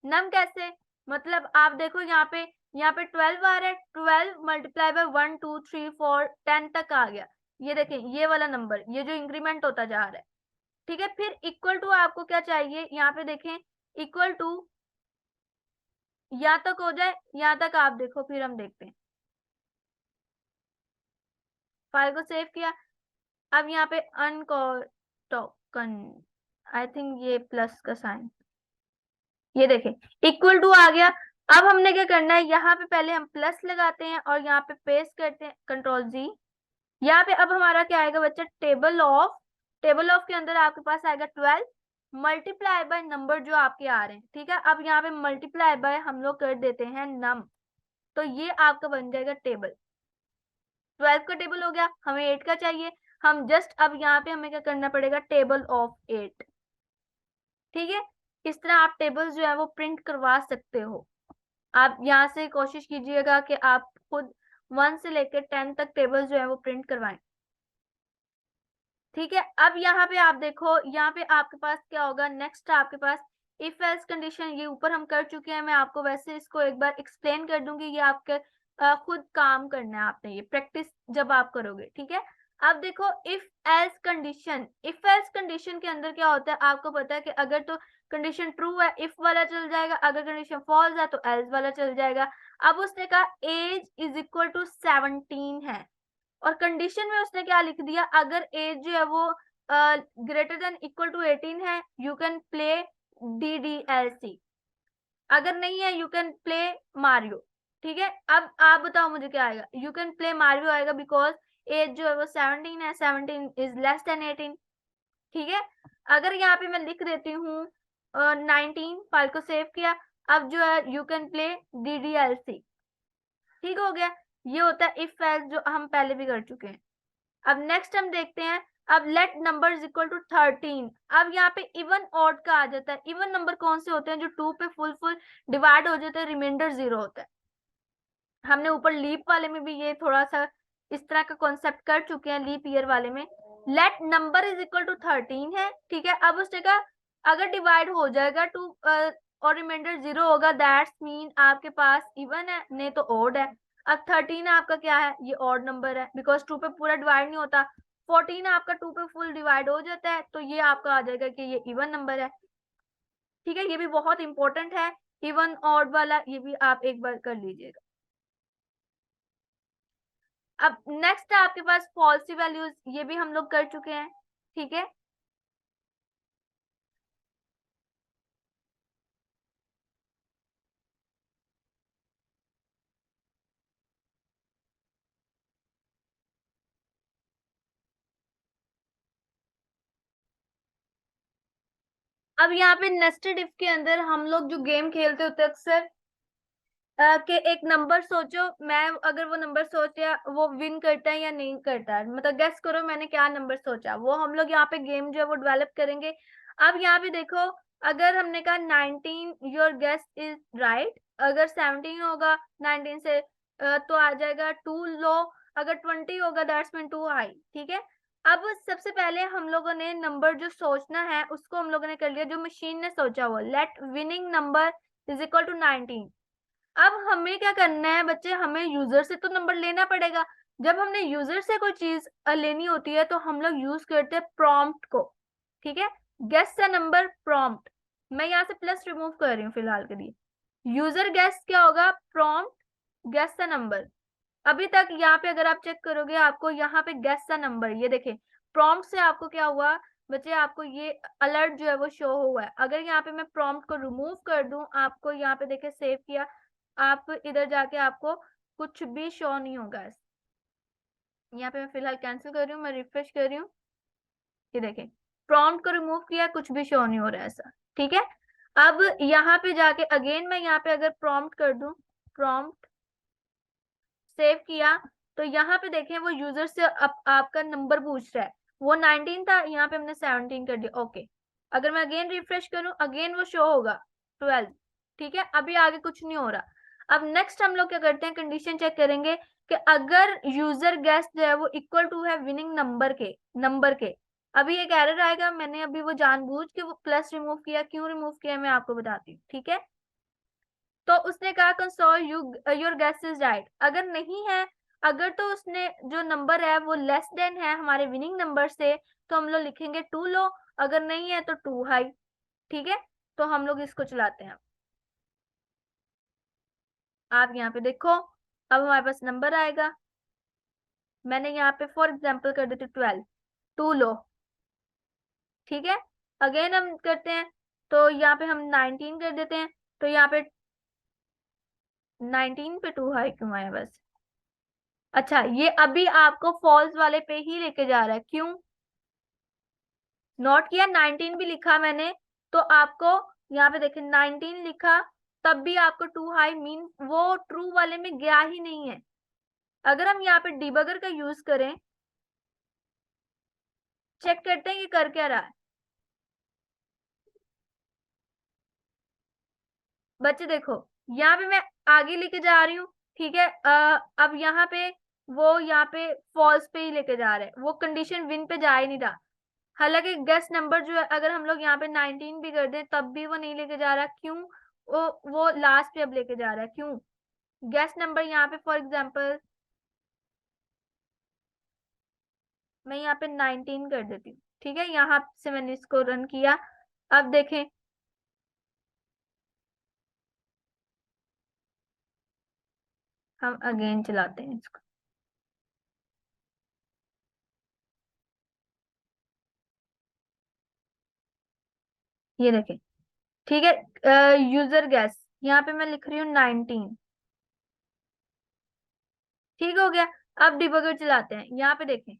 नम कैसे, मतलब आप देखो यहाँ पे 12 आ रहा है, 12 मल्टीप्लाई बाय 1 2 3 4 10 तक आ गया, ये देखें ये वाला नंबर, ये जो इंक्रीमेंट होता जा रहा है, ठीक है। फिर इक्वल टू आपको क्या चाहिए, यहाँ पे देखें इक्वल टू यहाँ तक हो जाए, यहाँ तक आप देखो, फिर हम देखते हैं, फाइल को सेव किया। अब यहाँ पे टोकन, आई थिंक ये प्लस का साइन, ये देखें इक्वल टू आ गया। अब हमने क्या करना है, यहाँ पे पहले हम प्लस लगाते हैं और यहाँ पे पेस्ट करते हैं, कंट्रोल जी, यहाँ पे अब हमारा क्या आएगा बच्चा, टेबल ऑफ, टेबल ऑफ के अंदर आपके पास आएगा 12 मल्टीप्लाई बाय नंबर जो आपके आ रहे हैं, ठीक है। अब यहाँ पे मल्टीप्लाई बाय हम लोग कर देते हैं नम, तो ये आपका बन जाएगा टेबल, 12 का टेबल हो गया, हमें 8 का चाहिए, हम जस्ट अब यहाँ पे हमें क्या करना पड़ेगा, टेबल ऑफ 8, ठीक है। इस तरह आप टेबल्स जो है वो प्रिंट करवा सकते हो। आप यहाँ से कोशिश कीजिएगा कि आप खुद 1 से लेकर 10 तक टेबल्स जो है वो प्रिंट करवाएं, ठीक है। अब यहाँ पे आप देखो, यहाँ पे आपके पास क्या होगा, नेक्स्ट आपके पास इफ एल्स कंडीशन, ये ऊपर हम कर चुके हैं, मैं आपको वैसे इसको एक बार एक्सप्लेन कर दूंगी, ये आपके खुद काम करना है आपने, ये प्रैक्टिस जब आप करोगे, ठीक है। अब देखो if else condition, if else condition के अंदर क्या होता है आपको पता है कि अगर तो कंडीशन ट्रू है इफ वाला चल जाएगा, अगर कंडीशन फॉल्स है तो एल्स वाला चल जाएगा। अब उसने कहा एज इज इक्वल टू 17 है, और कंडीशन में उसने क्या लिख दिया, अगर एज जो है वो ग्रेटर देन इक्वल टू 18 है यू कैन प्ले DDLC, अगर नहीं है यू कैन प्ले मारियो, ठीक है। अब आप बताओ मुझे क्या आएगा, यू कैन प्ले मारियो आएगा बिकॉज एज जो है वो 17 है, 17 इज लेस देन 18, ठीक है। अगर यहाँ पे मैं लिख देती हूँ 19, फाइल को सेव किया, अब जो है यू कैन प्ले DDLC। ठीक हो गया, ये होता है इफ एल्स जो हम पहले भी कर चुके हैं। अब नेक्स्ट हम देखते हैं, अब let number is equal to 13। अब यहाँ पे इवन ऑड का आ जाता है। इवन नंबर कौन से होते हैं? जो 2 पे फुल फुल डिवाइड हो जाते हैं, रिमाइंडर 0 होता है। हमने ऊपर लीप वाले में भी ये थोड़ा सा इस तरह का कॉन्सेप्ट कर चुके हैं, लीप ईयर वाले में। Let number is equal to 13 है, ठीक है। अब उसने कहा अगर डिवाइड हो जाएगा टू और रिमाइंडर 0 होगा, दैट्स मीन आपके पास इवन है, नहीं तो ऑड है। अब 13 आपका क्या है? ये ऑड नंबर है, बिकॉज 2 पे पूरा डिवाइड नहीं होता। 14 आपका 2 पे फुल डिवाइड हो जाता है, तो ये आपका आ जाएगा कि ये इवन नंबर है। ठीक है, ये भी बहुत इंपॉर्टेंट है, इवन ऑड वाला, ये भी आप एक बार कर लीजिएगा। अब नेक्स्ट है आपके पास फॉल्सी वैल्यूज, ये भी हम लोग कर चुके हैं, ठीक है। अब यहाँ पे नेस्टेड इफ के अंदर हम लोग जो गेम खेलते होते हैं अक्सर, कि एक नंबर सोचो, मैं अगर वो नंबर सोचा वो विन करता है या नहीं करता है, मतलब गेस करो मैंने क्या नंबर सोचा, वो हम लोग यहाँ पे गेम जो है वो डेवलप करेंगे। अब यहाँ पे देखो, अगर हमने कहा 19, योर गेस इज राइट। अगर 17 होगा 19 से तो आ जाएगा टू लो। अगर 20 होगा दैट्स मीन टू हाई, ठीक है। अब सबसे पहले हम लोगों ने नंबर जो सोचना है उसको हम लोगों ने कर लिया, जो मशीन ने सोचा हुआ, let winning number is equal to 19। अब हमें क्या करना है बच्चे? हमें यूजर से तो नंबर लेना पड़ेगा। जब हमने यूजर से कोई चीज लेनी होती है तो हम लोग यूज करते हैं प्रॉम्प्ट को, ठीक है। गेस द नंबर प्रॉम्प्ट, मैं यहाँ से प्लस रिमूव कर रही हूँ फिलहाल के लिए। यूजर गेस क्या होगा? Prompt guess the number. अभी तक यहाँ पे अगर आप चेक करोगे आपको यहाँ पे गेस द नंबर, ये देखें, प्रॉम्प्ट से आपको क्या हुआ बच्चे? आपको ये अलर्ट जो है वो शो हुआ है। अगर यहाँ पे मैं प्रॉम्प्ट को रिमूव कर दूं, आपको यहाँ पे देखे सेव किया, आप इधर जाके आपको कुछ भी शो नहीं होगा। यहाँ पे मैं फिलहाल कैंसिल कर रही हूँ, मैं रिफ्रेश कर रही हूँ, ये देखें, प्रॉम्प्ट को रिमूव किया, कुछ भी शो नहीं हो रहा है ऐसा, ठीक है। अब यहाँ पे जाके अगेन मैं यहाँ पे अगर प्रॉम्प्ट कर दूं, प्रॉम्प्ट सेव किया, तो यहाँ पे देखें वो यूजर से आपका नंबर पूछ रहा है। वो 19 था, यहाँ पे हमने 17 कर दिया, ओके। अगर मैं अगेन रिफ्रेश करूं, अगेन वो शो होगा 12, ठीक है। अभी आगे कुछ नहीं हो रहा। अब नेक्स्ट हम लोग क्या करते हैं? कंडीशन चेक करेंगे कि अगर यूजर गेस जो है वो इक्वल टू है विनिंग नंबर के। अभी एक एरर आएगा, मैंने अभी वो जानबूझ के वो प्लस रिमूव किया, क्यों रिमूव किया मैं आपको बताती हूँ, ठीक है। तो उसने कहा console you your guess is right. अगर नहीं है, अगर तो उसने जो नंबर है वो लेस देन है हमारे विनिंग नंबर से, तो हम लोग लिखेंगे टू लो। अगर नहीं है तो टू हाई, ठीक है। तो हम लोग इसको चलाते हैं। आप यहाँ पे देखो, अब हमारे पास नंबर आएगा। मैंने यहाँ पे फॉर एग्जाम्पल कर देती 12, टू लो, ठीक है। अगेन हम करते हैं, तो यहाँ पे हम 19 कर देते हैं, तो यहाँ पे 19 पे टू हाई क्यों आया? बस अच्छा, ये अभी आपको फॉल्स वाले पे ही लेके जा रहा है, क्यों? नोट किया 19 भी लिखा मैंने, तो आपको यहाँ पे देखें 19 लिखा, तब भी आपको टू हाई मीन वो ट्रू वाले में गया ही नहीं है। अगर हम यहाँ पे डिबगर का यूज करें, चेक करते हैं ये कर क्या रहा है। बच्चे देखो, यहाँ पे मैं आगे लेके जा रही हूँ, ठीक है। अब यहाँ पे वो यहाँ पे फॉल्स पे ही लेके जा रहे हैं, वो कंडीशन विन पे जा ही नहीं रहा। हालांकि गेस नंबर जो है अगर हम लोग यहाँ पे 19 भी कर दें तब भी वो नहीं लेके जा रहा, क्यों? वो लास्ट पे अब लेके जा रहा है, क्यों? गेस नंबर यहाँ पे फॉर एग्जांपल मैं यहाँ पे 19 कर देती हूँ, ठीक है। यहाँ से मैंने इसको रन किया, अब देखें, हम अगेन चलाते हैं इसको, ये देखें, ठीक है। यूजर गैस यहाँ पे मैं लिख रही हूँ 19, ठीक हो गया। अब डिबगर चलाते हैं, यहाँ पे देखें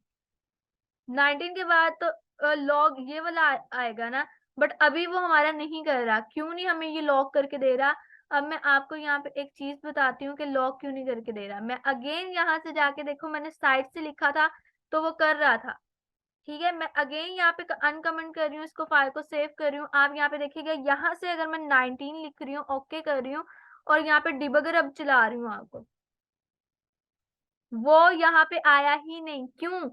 19 के बाद तो लॉग ये वाला आएगा ना, बट अभी वो हमारा नहीं कर रहा, क्यों नहीं हमें ये लॉग करके दे रहा? अब मैं आपको यहाँ पे एक चीज बताती हूँ कि लॉक क्यों नहीं करके दे रहा। मैं अगेन यहाँ से जाके देखो, मैंने साइड से लिखा था तो वो कर रहा था, ठीक है। मैं अगेन यहाँ पे अनकमेंट कर रही हूँ, इसको फाइल को सेव कर रही हूँ। आप यहाँ पे देखिएगा, यहाँ से अगर मैं 19 लिख रही हूँ, ओके कर रही हूँ, और यहाँ पे डिबगर अब चला रही हूँ आपको, वो यहाँ पे आया ही नहीं। क्यों?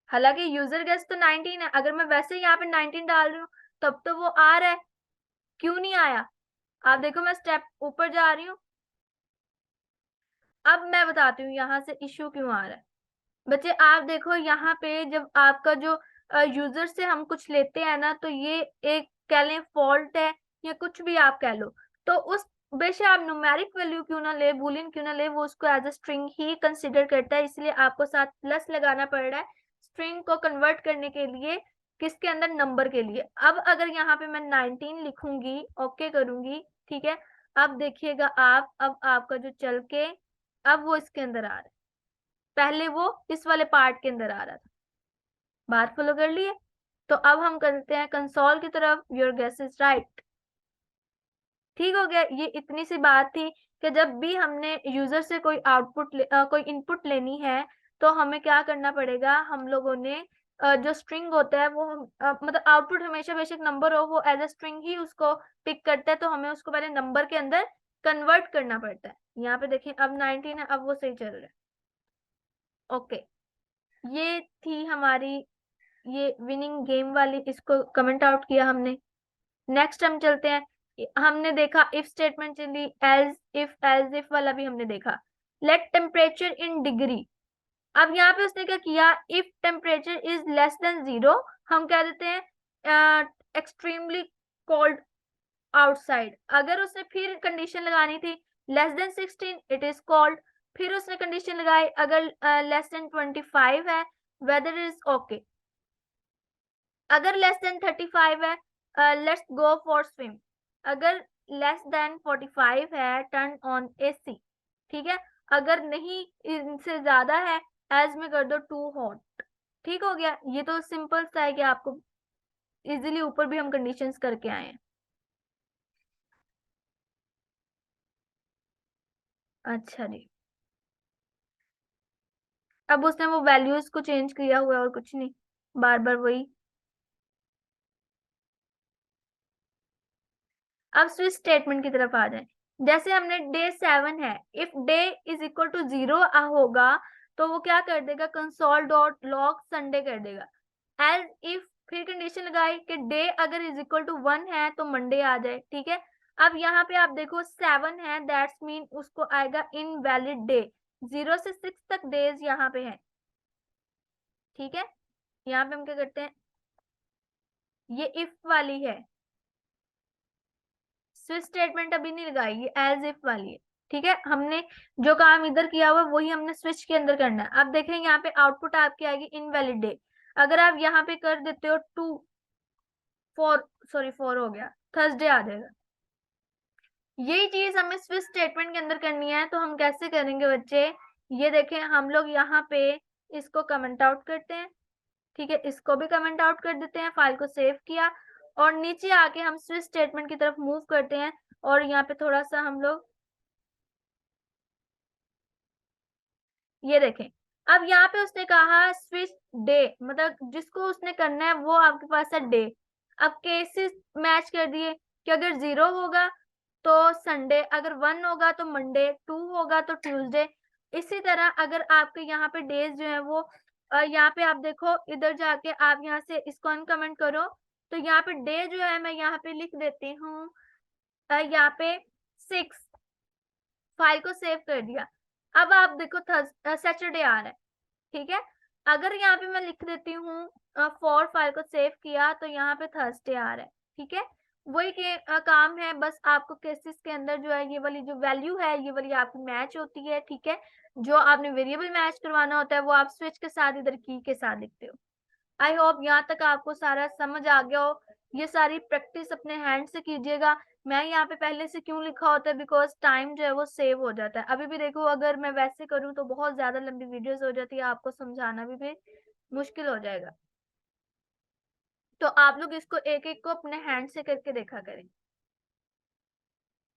हालांकि यूजर गेस तो 19 है, अगर मैं वैसे यहाँ पे 19 डाल रही हूँ तब तो वो आ रहा है। क्यों नहीं आया? आप देखो, मैं स्टेप ऊपर जा रही हूँ। अब मैं बताती हूँ यहाँ से इश्यू क्यों आ रहा है। बच्चे आप देखो, यहाँ पे जब आपका जो यूजर से हम कुछ लेते हैं ना, तो ये एक कह लें फॉल्ट है या कुछ भी आप कह लो, तो उस बेशक आप न्यूमेरिक वैल्यू क्यों ना ले, बूलियन क्यों ना ले, वो उसको एज अ स्ट्रिंग ही कंसिडर करता है। इसलिए आपको साथ प्लस लगाना पड़ रहा है स्ट्रिंग को कन्वर्ट करने के लिए, किसके अंदर, नंबर के लिए। अब अगर यहाँ पे मैं 19 लिखूंगी, ओके करूंगी, ठीक है, अब देखिएगा आप, अब आपका जो चल के अब वो इसके अंदर आ रहा है, पहले वो इस वाले पार्ट के अंदर आ रहा था। बात फॉलो कर लिए? तो अब हम करते हैं कंसोल की तरफ। Your guess is right. ठीक हो गया। ये इतनी सी बात थी कि जब भी हमने यूजर से कोई कोई इनपुट लेनी है, तो हमें क्या करना पड़ेगा, हम लोगों ने जो स्ट्रिंग होता है वो मतलब आउटपुट हमेशा बेशक नंबर हो, वो एज अ स्ट्रिंग ही उसको पिक करता है, तो हमें उसको पहले नंबर के अंदर कन्वर्ट करना पड़ता है। यहाँ पे देखिए अब 19 है, अब वो सही चल रहा है। ओके, ये थी हमारी ये विनिंग गेम वाली, इसको कमेंट आउट किया हमने। नेक्स्ट हम चलते हैं। हमने देखा इफ स्टेटमेंट चली, एज इफ वाला भी हमने देखा। Let temperature in degree. अब यहाँ पे उसने क्या किया, if temperature is less than 0, हम कह देते हैं एक्सट्रीमली कोल्ड आउटसाइड। अगर उसने फिर कंडीशन लगानी थी less than 16, it is cold. फिर उसने कंडीशन लगाई अगर लेस देन 25 है, वेदर इज ओके। अगर लेस देन 35 है, लेट्स गो फॉर स्विम। अगर लेस देन 45 है, टर्न ऑन एसी। ठीक है, अगर नहीं इनसे ज्यादा है, एज में कर दो टू हॉट। ठीक हो गया। ये तो सिंपल सा है कि आपको इजीली ऊपर भी हम कंडीशंस करके आए हैं। अच्छा जी, अब उसने वो वैल्यूज को चेंज किया हुआ है और कुछ नहीं, बार बार वही। अब स्विच स्टेटमेंट की तरफ आ जाए। जैसे हमने डे 7 है, if day is equal to 0 होगा, तो वो क्या कर देगा, कंसोल डॉट लॉग संडे कर देगा। एज इफ फिर कंडीशन लगाई कि डे अगर इज इक्वल टू 1 है तो मंडे आ जाए। ठीक है, अब यहाँ पे आप देखो 7 है, दैट्स मीन उसको आएगा इनवैलिड डे। 0 से 6 तक डेज यहाँ पे है। ठीक है, यहाँ पे हम क्या करते हैं, ये इफ वाली है, स्विच स्टेटमेंट अभी नहीं लगाई, ये एज इफ वाली है। ठीक है, हमने जो काम इधर किया हुआ वही हमने स्विच के अंदर करना है। अब देखें यहाँ पे आउटपुट आपकी आएगी इनवैलिड डे। अगर आप यहाँ पे कर देते हो 4 हो गया, थर्सडे आ जाएगा। यही चीज हमें स्विच स्टेटमेंट के अंदर करनी है, तो हम कैसे करेंगे बच्चे, ये देखें, हम लोग यहाँ पे इसको कमेंट आउट करते हैं। ठीक है, इसको भी कमेंट आउट कर देते हैं, फाइल को सेव किया, और नीचे आके हम स्विच स्टेटमेंट की तरफ मूव करते हैं। और यहाँ पे थोड़ा सा हम लोग ये देखें, अब यहाँ पे उसने कहा स्विच डे, मतलब जिसको उसने करना है वो आपके पास है डे। अब केसेस मैच कर दिए कि अगर 0 होगा तो संडे, अगर 1 होगा तो मंडे, 2 होगा तो ट्यूसडे। इसी तरह अगर आपके यहाँ पे डेज जो है वो यहाँ पे आप देखो, इधर जाके आप यहाँ से इसको अनकमेंट करो, तो यहाँ पे डे जो है मैं यहाँ पे लिख देती हूँ यहाँ पे 6। फाइल को सेव कर दिया। अब आप देखो सैटरडे आ रहा है। ठीक है, अगर यहाँ पे मैं लिख देती हूँ फॉर, फाइल को सेव किया, तो यहाँ पे थर्सडे आ रहा है। ठीक है, वही के काम है, बस आपको केसेस के अंदर जो है ये वाली जो वैल्यू है ये वाली आपकी मैच होती है। ठीक है, जो आपने वेरिएबल मैच करवाना होता है वो आप स्विच के साथ इधर की के साथ लिखते हो। आई होप यहाँ तक आपको सारा समझ आ गया हो। ये सारी प्रैक्टिस अपने हैंड से कीजिएगा। मैं यहाँ पे पहले से क्यों लिखा होता है, बिकॉज टाइम जो है वो सेव हो जाता है। अभी भी देखो, अगर मैं वैसे करूँ तो बहुत ज्यादा लंबी वीडियोस हो जाती है, आपको समझाना भी मुश्किल हो जाएगा। तो आप लोग इसको एक एक को अपने हैंड से करके देखा करें।